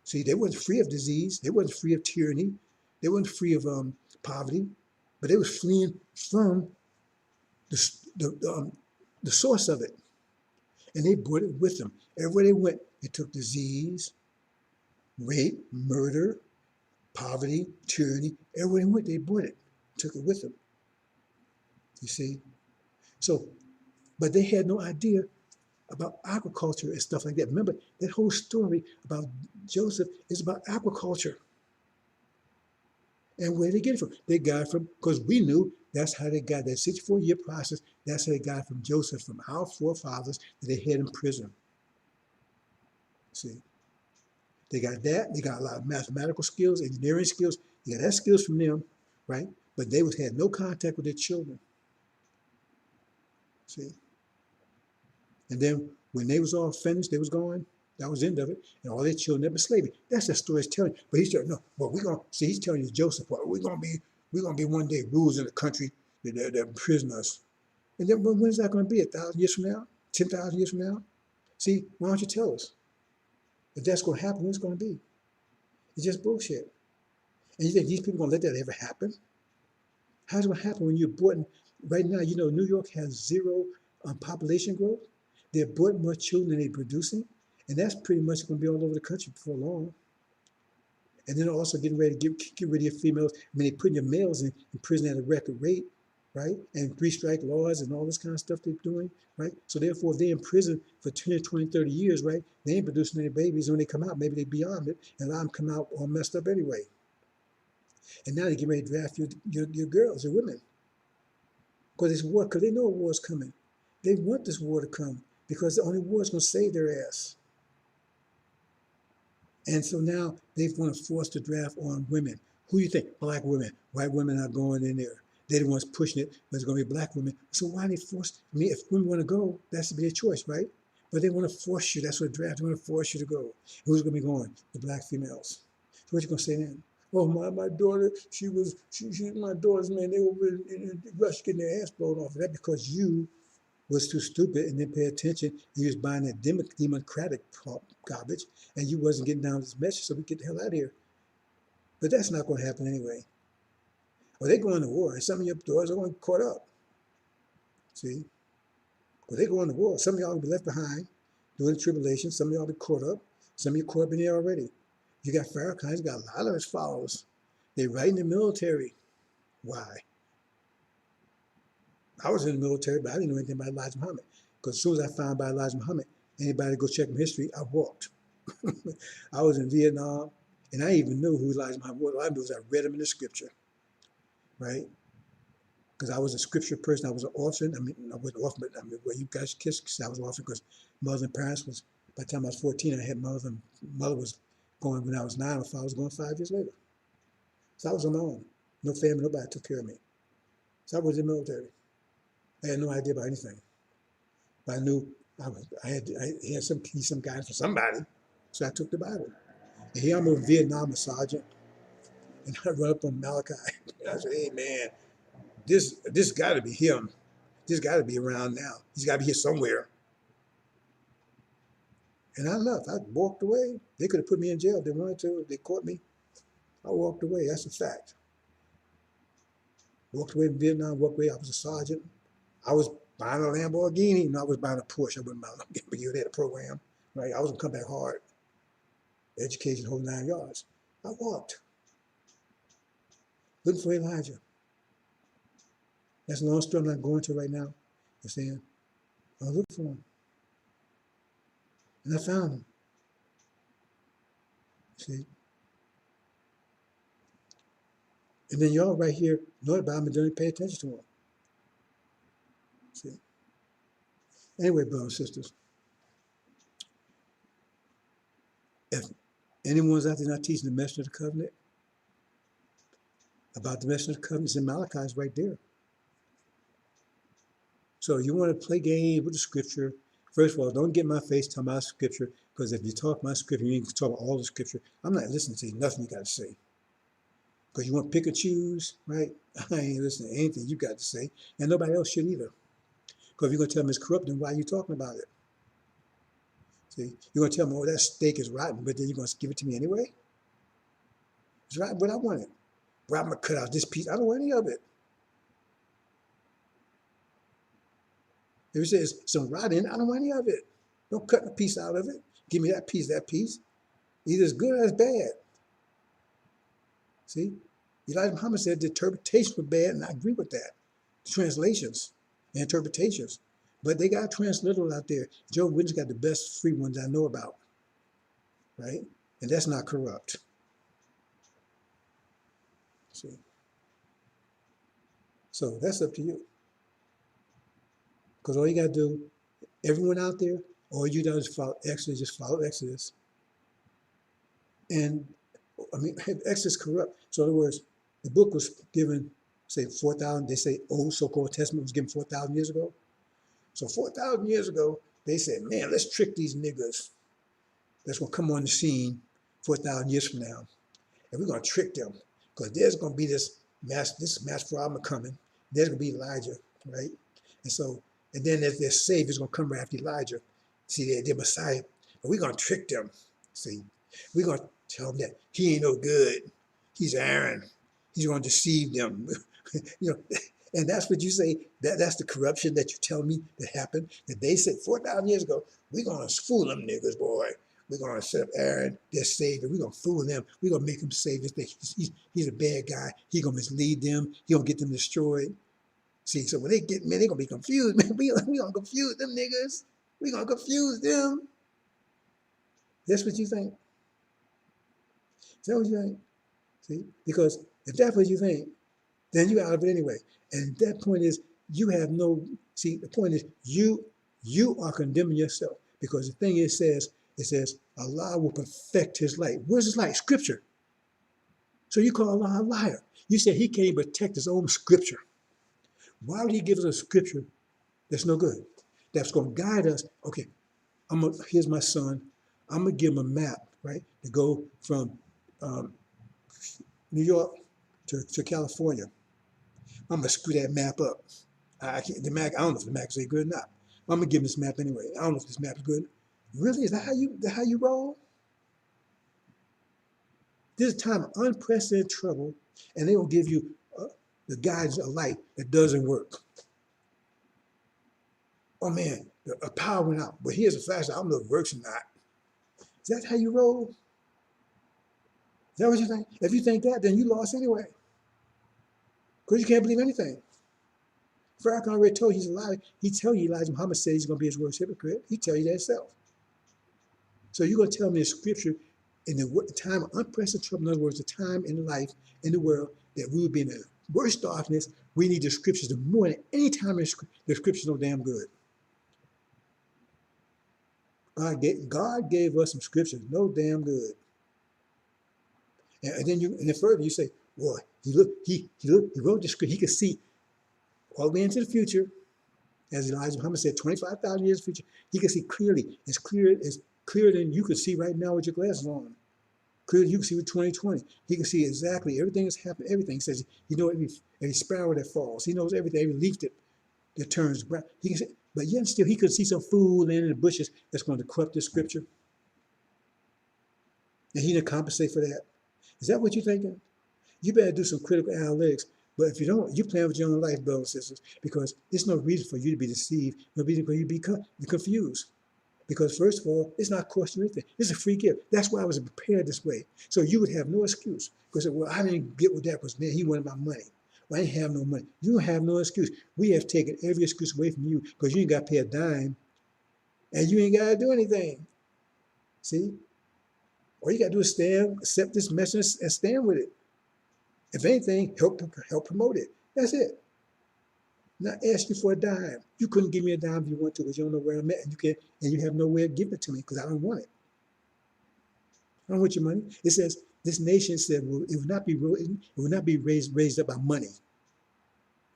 See, they wasn't free of disease. They wasn't free of tyranny. They wasn't free of poverty, but they was fleeing from the source of it. And they brought it with them. Everywhere they went, they took disease, rape, murder, poverty, tyranny. Everywhere they went, they brought it, took it with them. You see? So, but they had no idea about agriculture and stuff like that. Remember, that whole story about Joseph is about agriculture. And where they get it from? They got it from, because we knew that's how they got that 64-year process. That's how they got it from Joseph, from our forefathers that they had in prison. See? They got that. They got a lot of mathematical skills, engineering skills. They got that skills from them, right? But they had no contact with their children. See? And then when they was all finished, they was gone. That was the end of it. And all their children never slavery. That's the story he's telling. But he's telling, no, well, he's telling you Joseph, well, we're gonna be one day rulers in the country that imprison us. And then when is that gonna be? 1,000 years from now? 10,000 years from now? See, why don't you tell us? If that's gonna happen, when's it gonna be? It's just bullshit. And you think these people gonna let that ever happen? How's it gonna happen when you're aborting? Right now, New York has zero population growth. They're aborting more children than they're producing. And that's pretty much going to be all over the country before long. And then also getting ready to get rid of your females. I mean, they're putting your males in prison at a record rate, right? And three-strike laws and all this kind of stuff they're doing, right? So therefore, if they're in prison for 10, 20, 30 years, right, they ain't producing any babies. When they come out, maybe they're beyond it. And a lot of them come out all messed up anyway. And now they get ready to draft your girls, your women. Because it's war, because they know a war's coming. They want this war to come because the only war is going to save their ass. And so now they're going to force the draft on women. Who do you think? Black women, white women are going in there. They're the ones pushing it, but it's going to be black women. So why they force? I mean, if women want to go, that's to be a choice, right? But they want to force you. That's what draft. They want to force you to go. Who's going to be going? The black females. So what you going to say then? Oh, my daughter, my daughters, man, they were in rush getting their ass blown off. That because you was too stupid and didn't pay attention. You was buying that democratic garbage, and you wasn't getting down this message. So we get the hell out of here. But that's not going to happen anyway. Well, they're going to war, and some of your daughters are going to get caught up. See? Well, they're going to war. Some of y'all will be left behind during the tribulation. Some of y'all will be caught up. Some of you caught up in there already. You got Farrakhan, he's got a lot of his followers. They're right in the military. Why? I was in the military, but I didn't know anything about Elijah Muhammad. Because as soon as I found about Elijah Muhammad, anybody go check my history, I walked. I was in Vietnam, and I even knew who Elijah Muhammad was. All I knew was I read him in the scripture, right? Because I was a scripture person. I was an orphan. I mean, I wasn't orphan, but I mean, well, you guys kissed because I was an orphan because mother and parents was, by the time I was 14, I had mother, and mother was going when I was 9, my father was going 5 years later. So I was on my own. No family, nobody took care of me. So I was in the military. I had no idea about anything. But I knew I had some guidance from somebody. So I took the Bible. And here I'm a Vietnam sergeant. And I run up on Malachi. And I said, hey man, this gotta be him. This gotta be around now. He's gotta be here somewhere. And I left. I walked away. They could have put me in jail if they wanted to. If they caught me, I walked away. That's a fact. Walked away from Vietnam, walked away. I was a sergeant. I was buying a Lamborghini. No, I was buying a Porsche. I wasn't buying a Lamborghini. They had a program, right? I was going to come back hard. Education, whole 9 yards. I walked. Looking for Elijah. That's a long story I'm not going to right now. You're saying? I was looking for him. And I found him. See? And then y'all right here know about him and don't pay attention to him. See? Anyway, brothers and sisters, if anyone's out there not teaching the message of the covenant, about the message of the covenant, it's in Malachi, is right there. So you want to play games with the scripture, first of all, don't get in my face talking about scripture, because if you talk my scripture, you need to talk about all the scripture. I'm not listening to you, nothing you got to say. Because you want to pick and choose, right? I ain't listening to anything you got to say, and nobody else should either. Because if you're going to tell me it's corrupt, then why are you talking about it? See, you're going to tell me, oh, that steak is rotten, but then you're going to give it to me anyway? It's rotten, but I want it. Well, I'm going to cut out this piece. I don't want any of it. If it says some rotten, I don't want any of it. Don't cut a piece out of it. Give me that piece, that piece. Either it's good or it's bad. See? Elijah Muhammad said the interpretation was bad, and I agree with that. The translations and interpretations. But they got translators out there. Jehovah's Witnesses got the best free ones I know about. Right? And that's not corrupt. See? So that's up to you. Because all you got to do, everyone out there, all you do is follow Exodus, just follow Exodus. And, I mean, Exodus is corrupt. So in other words, the book was given, say, 4,000, they say old so-called testament was given 4,000 years ago. So 4,000 years ago, they said, man, let's trick these niggas that's going to come on the scene 4,000 years from now. And we're going to trick them. Because there's going to be this mass problem coming. There's going to be Elijah, right? And so, and then their Savior's going to come right after Elijah. See, they're Messiah. But we're going to trick them. See, we're going to tell them that he ain't no good. He's Aaron. He's going to deceive them. You know, and that's what you say, that's the corruption that you tell me that happened, that they said 4,000 years ago, we're going to fool them niggas, boy. We're going to set up Aaron, their savior. We're going to fool them. We're going to make him say this. He's a bad guy. He's going to mislead them. He's going to get them destroyed. See, so when they get, man, they're going to be confused. Man, we going to confuse them niggas. We're going to confuse them. That's what you think. Is that what you think? See, because if that's what you think, then you're out of it anyway. And that point is, you have no, see, the point is, you are condemning yourself. Because the thing is, it says, Allah will perfect his light. Where's his light? Scripture. So you call Allah a liar. You say he can't protect his own scripture. Why would he give us a scripture that's no good? That's going to guide us. Okay, here's my son. I'm going to give him a map, right, to go from um, New York to California. I'm going to screw that map up. I can't, the map, I don't know if the map is good or not. I'm going to give him this map anyway. I don't know if this map is good. Really? Is that how you roll? This is a time of unprecedented trouble, and they will give you the guidance of light that doesn't work. Oh man, the power went out. But here's a flash. I don't know if it works or not. Is that how you roll? Is that what you think? If you think that, then you lost anyway. Because you can't believe anything. Farrakhan already told you he's a liar. He tell you Elijah Muhammad said he's going to be his worst hypocrite. He tell you that himself. So you're going to tell me a scripture in the time of unprecedented trouble, in other words, the time in life, in the world, that we would be in the worst darkness. We need the scriptures more than any time in the scriptures no damn good. God gave us some scriptures no damn good. And then further you say, boy, he wrote the script. He could see all the way into the future, as Elijah Muhammad said, 25,000 years in the future. He could see clearly, as clear than you could see right now with your glasses on. Clearly you can see with 2020. He can see exactly everything that's happening. Everything. He says he knows every sparrow that falls. He knows everything, every leaf that turns brown. He can see, but yet still he could see some fool in the bushes that's going to corrupt the scripture. And he didn't compensate for that. Is that what you're thinking? You better do some critical analytics. But if you don't, you're playing with your own life, brothers and sisters, because there's no reason for you to be deceived, no reason for you to be confused. Because first of all, it's not costing you anything. It's a free gift. That's why I was prepared this way. So you would have no excuse. Because, well, I didn't get what that was, man. He wanted my money. Well, I didn't have no money. You don't have no excuse. We have taken every excuse away from you because you ain't got to pay a dime and you ain't got to do anything. See? All you got to do is accept this message and stand with it. If anything, help promote it. That's it. Not ask you for a dime. You couldn't give me a dime if you want to because you don't know where I'm at and you have no way of giving it to me because I don't want it. I don't want your money. It says this nation said well, it would not be raised up by money. It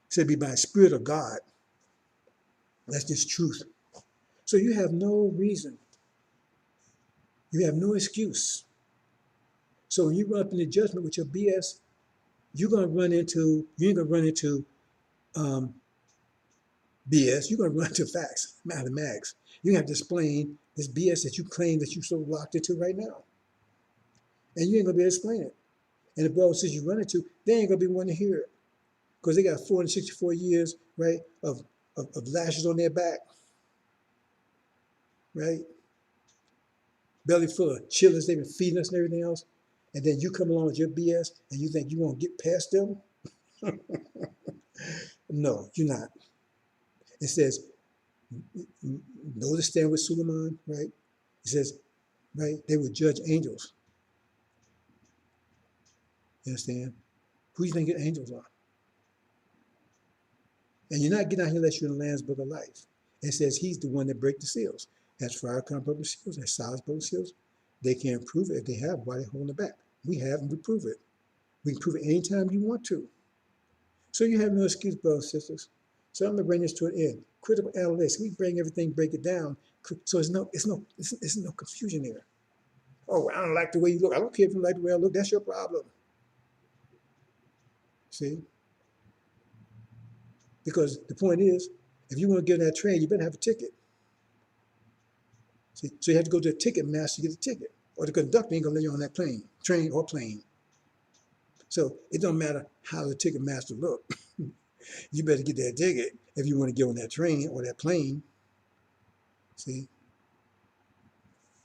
said it'd be by the Spirit of God. That's just truth. So you have no reason. You have no excuse. So when you run up in the judgment with your BS, you ain't gonna run into BS, you're gonna run into facts, mathematics. You have to explain this BS that you claim that you're so locked into right now. And you ain't gonna be able to explain it. And the brothers you run into, they ain't gonna be wanting to hear it. Because they got 464 years, right, of lashes on their back, right? Belly full of chillers, they've been feeding us and everything else. And then you come along with your BS and you think you won't get past them? No, you're not. It says, know to stand with Suleiman, right? It says, right, they would judge angels. You understand? Who do you think your angels are? And you're not getting out here unless you're in the Lamb's Book of Life. It says he's the one that breaks the seals. That's Farrakhan broke the seals, that's Silas broke the seals. They can't prove it. If they have, why they holding it back? We have and we prove it. We can prove it anytime you want to. So you have no excuse, brothers and sisters. So I'm gonna bring this to an end. Critical analytics. We break it down. So it's no confusion there. Oh, I don't like the way you look. I don't care if you like the way I look. That's your problem. See? Because the point is, if you want to get on that train, you better have a ticket. See? So you have to go to a ticket master to get a ticket. Or the conductor ain't gonna let you on that train or plane. So it don't matter how the ticket master look. You better get that ticket if you want to get on that train or that plane. See?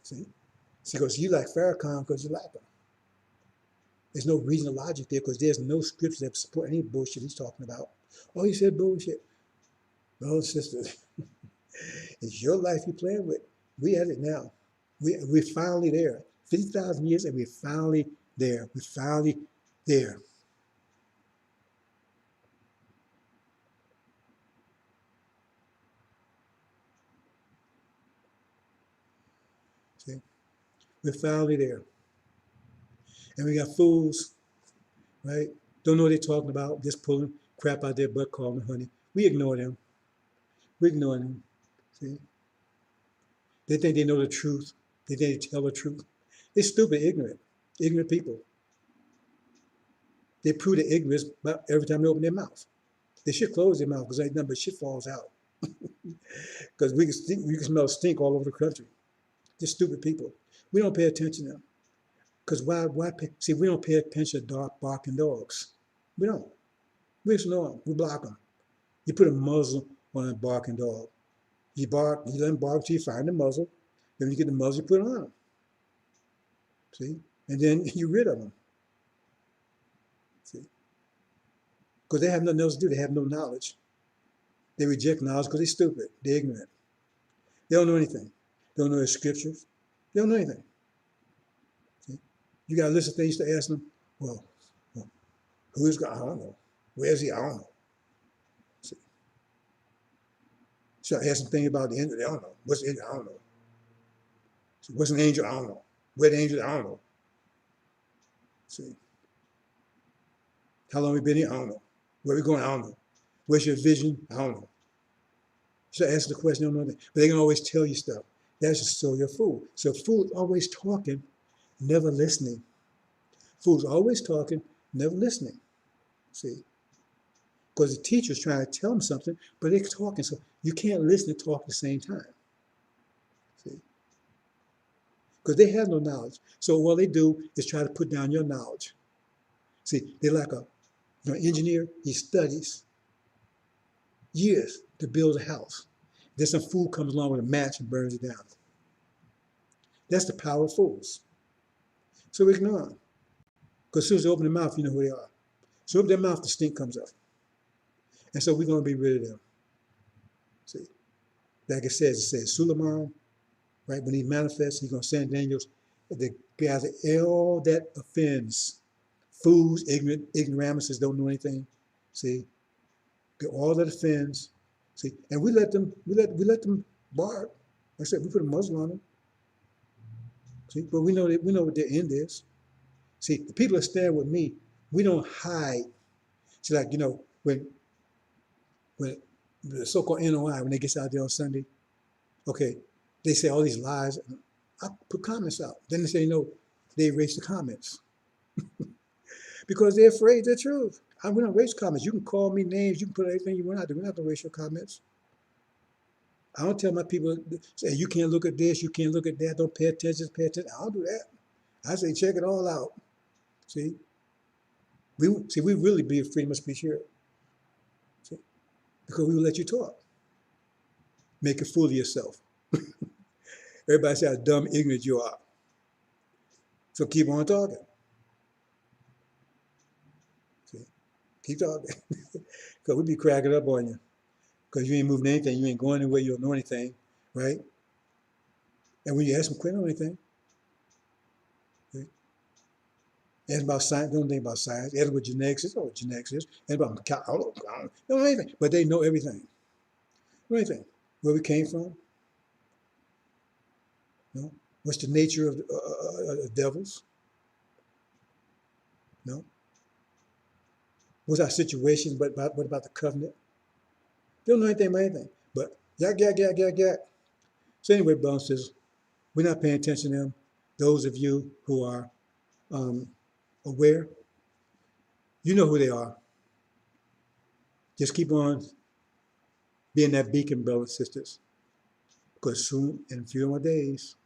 See? Because you like Farrakhan because you like him. There's no reason or logic there because there's no scripture that support any bullshit he's talking about. Oh, he said bullshit. Brothers and sisters, it's your life you're playing with. We at it now. We're finally there. 50,000 years and we're finally there. We're finally there. See? We're finally there. And we got fools, right? Don't know what they're talking about, just pulling crap out their butt, calling it honey. We ignore them. We ignore them. See? They think they know the truth. They think they tell the truth. They're stupid, ignorant people. They prove their ignorance every time they open their mouth. They should close their mouth because ain't nothing but shit falls out. Because we can smell stink all over the country. They're stupid people. We don't pay attention to them. Because see, we don't pay attention to barking dogs. We don't. We ignore them. We block them. You put a muzzle on a barking dog. You let them bark till you find the muzzle. Then when you get the muzzle, you put it on them. See? And then you're rid of them. See? Because they have nothing else to do. They have no knowledge. They reject knowledge because they're stupid. They're ignorant. They don't know anything. They don't know the scriptures. They don't know anything. See? You got a list of things to ask them. Well, who is God? I don't know. Where is he? I don't know. See? So I ask them things about the angel. I don't know. What's the angel? I don't know. So what's an angel? I don't know. Where the angel? I don't know. See? How long we been here? I don't know. Where we going? I don't know. Where's your vision? I don't know. So ask the question, I don't know that. But they can always tell you stuff. That's just so you're a fool. So fool always talking, never listening. Fool's always talking, never listening. See? Because the teacher's trying to tell them something, but they're talking. So you can't listen and talk at the same time. See? Because they have no knowledge. So what they do is try to put down your knowledge. See, they're like an engineer. He studies years to build a house. Then some fool comes along with a match and burns it down. That's the power of fools. So we ignore them. Because as soon as they open their mouth, you know who they are. So open their mouth, the stink comes up. And so we're going to be rid of them. See, like it says Suleiman, right? When he manifests, he's going to send angels to gather all that offends. Fools, ignoramuses, don't know anything. See, all that offends. See, and we let them bark. Like I said, we put a muzzle on them. See, but we know what their end is. See, the people that stand with me, we don't hide. See, like when the so-called NOI, when they get out there on Sunday, okay, they say all these lies. I put comments out. Then they say, they erase the comments because they're afraid of the truth. We don't erase comments. You can call me names. You can put anything you want out there. We're not going to erase your comments. I don't tell my people, say, you can't look at this, you can't look at that, don't pay attention, pay attention. I don't do that. I say, check it all out. See? We really be a freedom of speech here. See? Because we will let you talk. Make a fool of yourself. Everybody say how dumb, ignorant you are. So keep on talking. See? Keep talking. Because we be cracking up on you. Because you ain't moving anything, you ain't going anywhere, you don't know anything, right? And when you ask them, quit on anything. Okay? Ask about science, they don't think about science. Ask what genetics is, what genetics is. Ask about, I don't know anything. But they know everything. Know anything. Where we came from. What's the nature of devils? What's our situation? What about the covenant? They don't know anything about anything. But yak. So anyway, brothers and sisters, we're not paying attention to them. Those of you who are aware, you know who they are. Just keep on being that beacon, brothers and sisters. Because soon, in a few more days,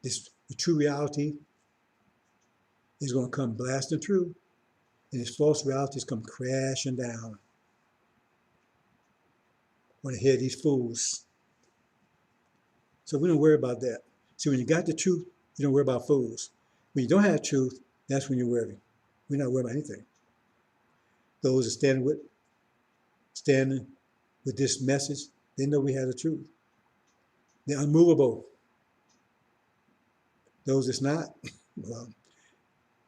the true reality is going to come blasting through, and this false reality is come crashing down on the head of these fools. So we don't worry about that. See, when you got the truth, you don't worry about fools. When you don't have truth, that's when you're worried. We're not worried about anything. Those that standing with this message, they know we have the truth. They're unmovable. Those that's not, well,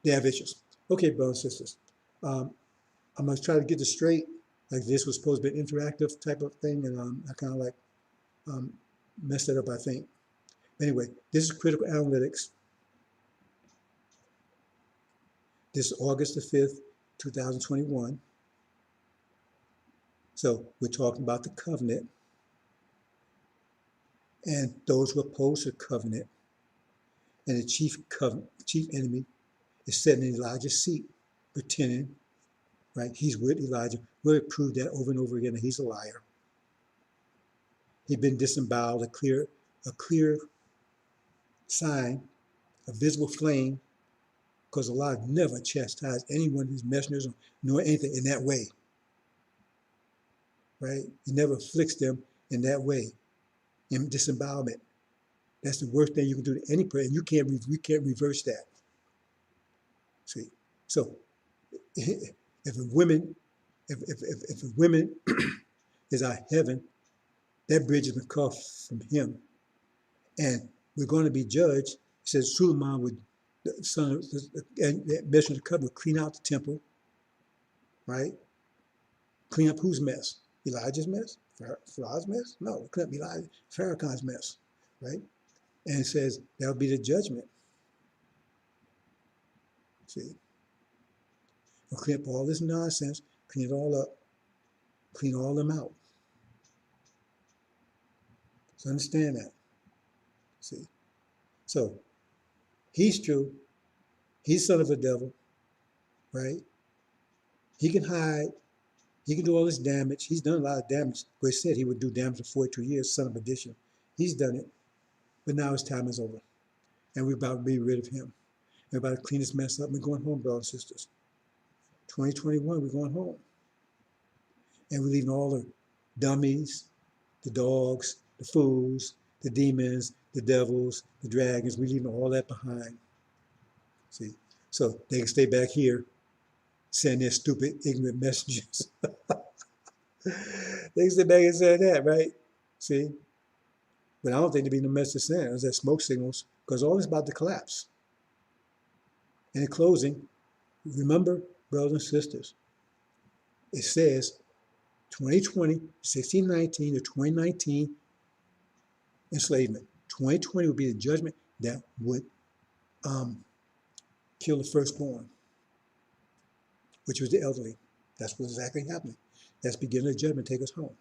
they have issues. Okay, brothers and sisters. I'm going to try to get this straight. Like this was supposed to be an interactive type of thing, and I kind of like messed it up, I think. Anyway, this is Critical Analytics. This is August the 5th, 2021. So we're talking about the covenant, and those who oppose the covenant, and the chief enemy is sitting in Elijah's seat, pretending, right? He's with Elijah. We'll prove that over and over again that he's a liar. He'd been disemboweled, a clear sign, a visible flame, because Allah never chastised anyone who's messengers nor anything in that way, right? He never afflicts them in that way, in disembowelment. That's the worst thing you can do to any person. You can't reverse that. See, so if a woman, if a woman is our heaven, that bridge has been cut from him, and we're going to be judged. It says Suleiman would, the son of the messenger of the covenant, would clean out the temple, right? Clean up whose mess? Elijah's mess? Pharaoh's mess? No, clean up Elijah, Farrakhan's mess, right? And it says that'll be the judgment. See, we'll clean up all this nonsense, clean it all up, clean all them out. So understand that. See, so he's true. He's son of the devil, right? He can hide. He can do all this damage. He's done a lot of damage. But he said he would do damage for 42 years, son of perdition. He's done it. But now his time is over. And we're about to be rid of him. We're about to clean this mess up. We're going home, brothers and sisters. 2021, we're going home. And we're leaving all the dummies, the dogs, the fools, the demons, the devils, the dragons. We're leaving all that behind. See? So they can stay back here, send their stupid, ignorant messages. They can stay back and say that, right? See? But I don't think there'd be no message sent. It was that smoke signals, because all is about to collapse. And in closing, remember, brothers and sisters, it says 2020, 1619 to 2019 enslavement. 2020 would be the judgment that would kill the firstborn, which was the elderly. That's what's exactly happening. That's beginning of judgment, take us home.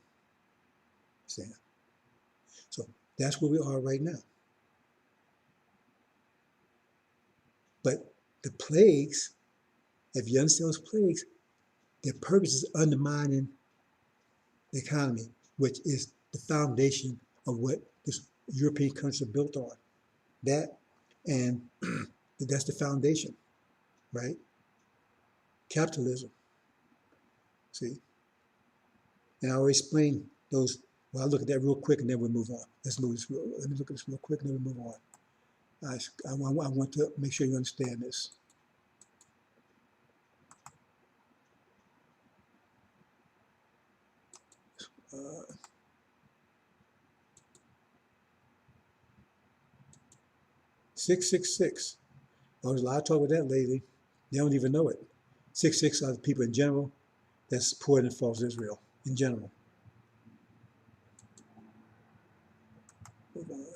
See? So that's where we are right now. But the plagues, if you understand those plagues, their purpose is undermining the economy, which is the foundation of what this European countries are built on. That, and that's the foundation, right? Capitalism. See? And I will explain those. Well, I'll look at that real quick and then we'll move on. Let me look at this real quick and then we'll move on. I want to make sure you understand this. Uh, 666. There's a lot of talk about that lately. They don't even know it. 666 are the people in general that support and false Israel in general. Move on.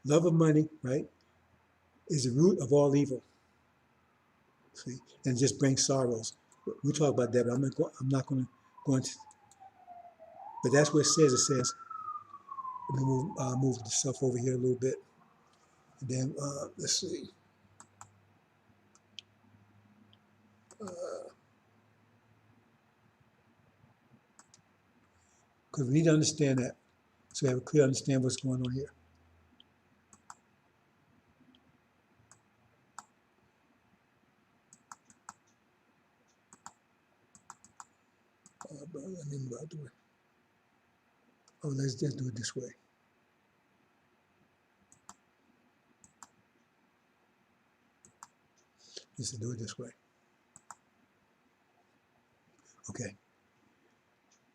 Love of money, right, is the root of all evil. See, and just brings sorrows. We talk about that, but I'm not going to go into. But that's what it says. It says, let me move the stuff over here a little bit. And then let's see. Because we need to understand that, so we have a clear understand what's going on here. Let me move out the way. Oh, let's just do it this way. Just to do it this way. Okay.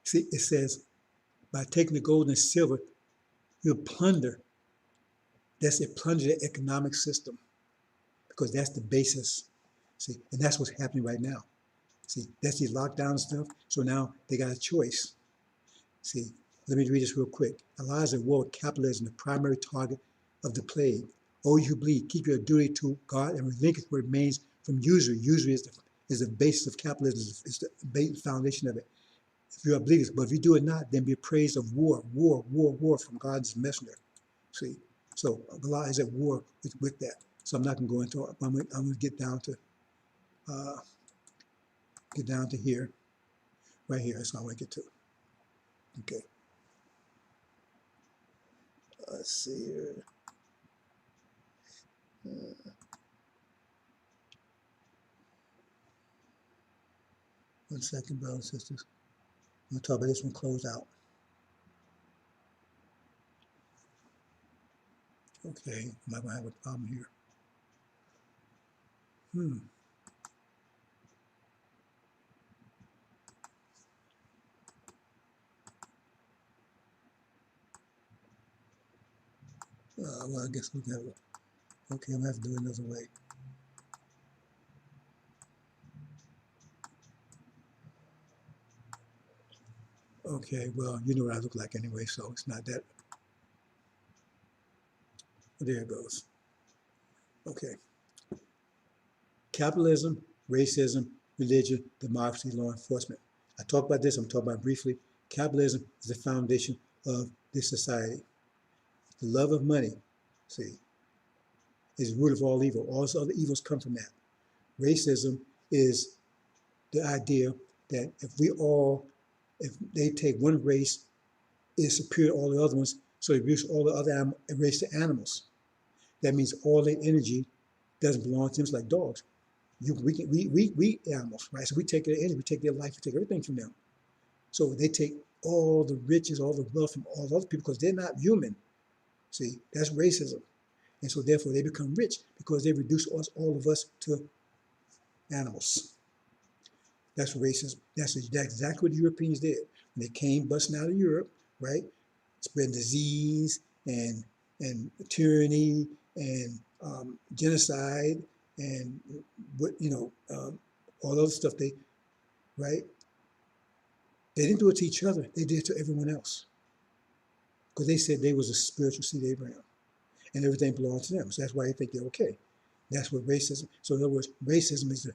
See, it says, by taking the gold and silver, you'll plunder. That's it, plunder the economic system, because that's the basis. See, and that's what's happening right now. See, that's the lockdown stuff. So now they got a choice. See, let me read this real quick. Allah is at war with capitalism, the primary target of the plague. O you who believe, keep your duty to God and relinquish what remains from usury. Usury is the basis of capitalism, is the foundation of it. If you are believers, but if you do it not, then be praised of war from God's messenger. See, so Allah is at war with that. So I'm not going to go into it. I'm going to get down to here, right here. That's all I want to get to. Okay. Let's see here. 1 second, brothers and sisters. I'm going to talk about this one close out. Okay, am I going to have a problem here? Well, I guess we'll have it. Okay, I'm going to have to do it another way. Okay, well, you know what I look like anyway, so it's not that. There it goes. Okay. Capitalism, racism, religion, democracy, law enforcement. I talked about this, I'm talking about briefly. Capitalism is the foundation of this society. The love of money, see, is the root of all evil. All other evils come from that. Racism is the idea that if they take one race, is superior to all the other ones, so they reduce all the other race to animals. That means all their energy doesn't belong to them. It's like dogs. We animals, right? So we take their energy, we take their life, we take everything from them. So they take all the riches, all the wealth from all the other people because they're not human. See, that's racism. And so therefore they become rich because they reduce all of us to animals. That's racism. That's exactly what the Europeans did. When they came busting out of Europe, right? Spreading disease and tyranny and genocide and what all other stuff. Right? They didn't do it to each other. They did it to everyone else because they said they was a spiritual seed of Abraham and everything belonged to them. So that's why they think they're okay. That's what racism. So in other words, racism is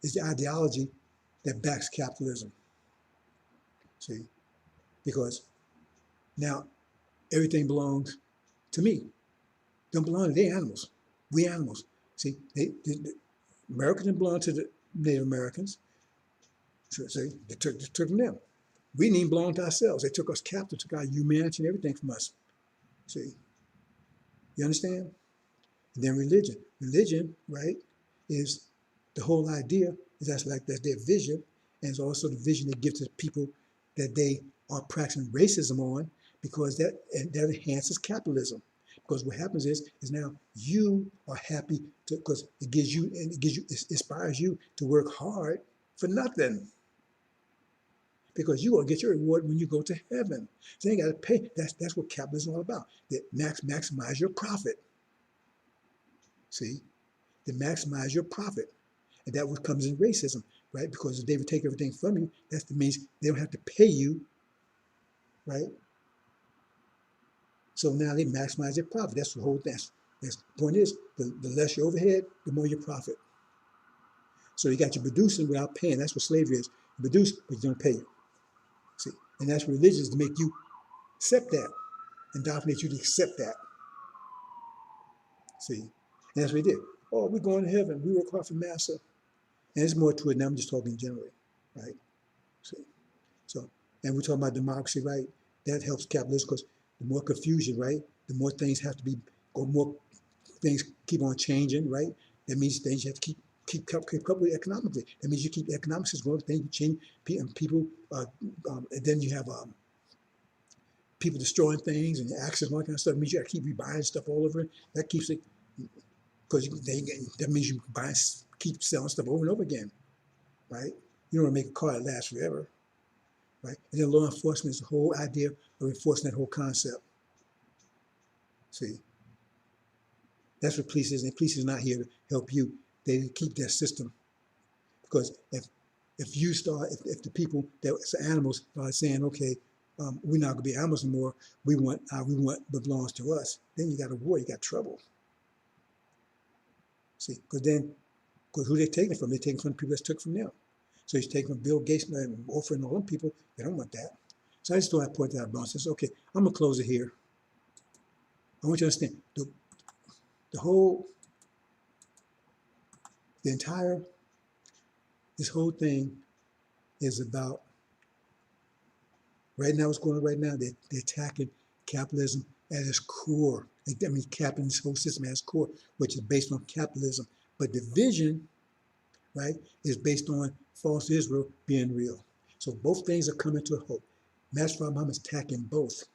the ideology that backs capitalism. See, because now everything belongs to me. Don't belong to the animals. We animals. See, the Americans didn't belong to the Native Americans. So see, they took from them. We didn't even belong to ourselves. They took us captive, took our humanity and everything from us. See, you understand? And then religion. Religion, right, is the whole idea is that's their vision, and it's also the vision they give to the people that they are practicing racism on, because that enhances capitalism. Because what happens is now you are happy because it inspires you to work hard for nothing. Because you will get your reward when you go to heaven. So you got to pay. That's what capitalism is all about. That maximize your profit. See, to maximize your profit, and that what comes in racism, right? Because if they would take everything from you, that means they don't have to pay you, right? So now they maximize their profit. That's the whole thing. The point is, the less your overhead, the more your profit. So you got your producing without paying. That's what slavery is. You produce, but you don't pay you. See, and that's what religion is, to make you accept that, indoctrinate you to accept that. See, and that's what they did. Oh, we're going to heaven. We work hard for Master. And there's more to it now. I'm just talking generally, right? See, so, and we're talking about democracy, right? That helps capitalism because the more confusion, right? The more things have to be, or more things keep on changing, right? That means things you have to keep up with economically. That means you keep economics is growing, things change, people, and then you have people destroying things and accidents and all that kind of stuff. It means you got to keep rebuying stuff all over. That keeps it, because that means you keep selling stuff over and over again, right? You don't want to make a car that lasts forever, right? And then law enforcement is the whole idea of enforcing that whole concept. See, that's what police is, and police is not here to help you. They keep that system, because if you start, if the people that's animals start saying, okay, we're not going to be animals anymore, we want what belongs to us, then you got a war, you got trouble. See, because who they taking it from? They're taking from the people that's took from them. So he's taking from Bill Gates and offering all them people. They don't want that. So I just thought I'd point that out. Brown says, okay, I'm gonna close it here. I want you to understand the whole, the entire, this whole thing is about, right now, what's going on right now, they're attacking capitalism at its core. I mean, capping this whole system at its core, which is based on capitalism. But the vision, right, is based on false Israel being real. So both things are coming to a hope. Master Muhammad is attacking both.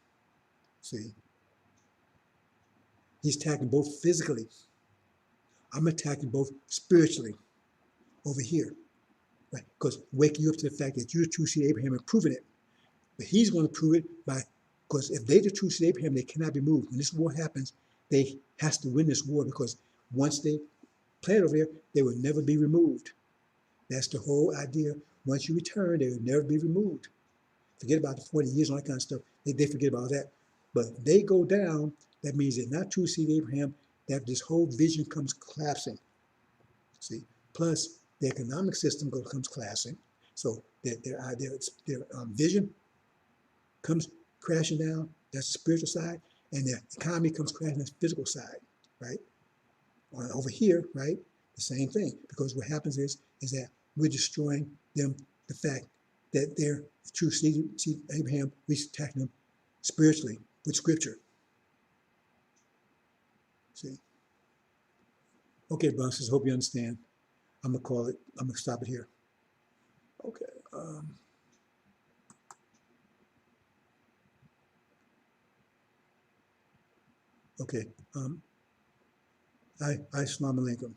See, he's attacking both physically. I'm attacking both spiritually over here, right? Because waking you up to the fact that you're the true seed of Abraham and proving it. But he's going to prove it by, because if they're the true seed of Abraham, they cannot be moved. When this war happens, they has to win this war, because once they plant over there, they will never be removed. That's the whole idea. Once you return, they will never be removed. Forget about the 40 years and all that kind of stuff. They forget about that. But if they go down, that means they're not true seed of Abraham, that this whole vision comes collapsing. See, plus the economic system comes collapsing. So their vision comes crashing down. That's the spiritual side, and their economy comes crashing. That's the physical side, right? Over here, right, the same thing. Because what happens is that we're destroying them. The fact that they're true seed Abraham, we're attacking them spiritually with Scripture. See. Okay, brothers, hope you understand. I'm gonna call it. I'm gonna stop it here. Okay. Okay. Assalamu alaikum.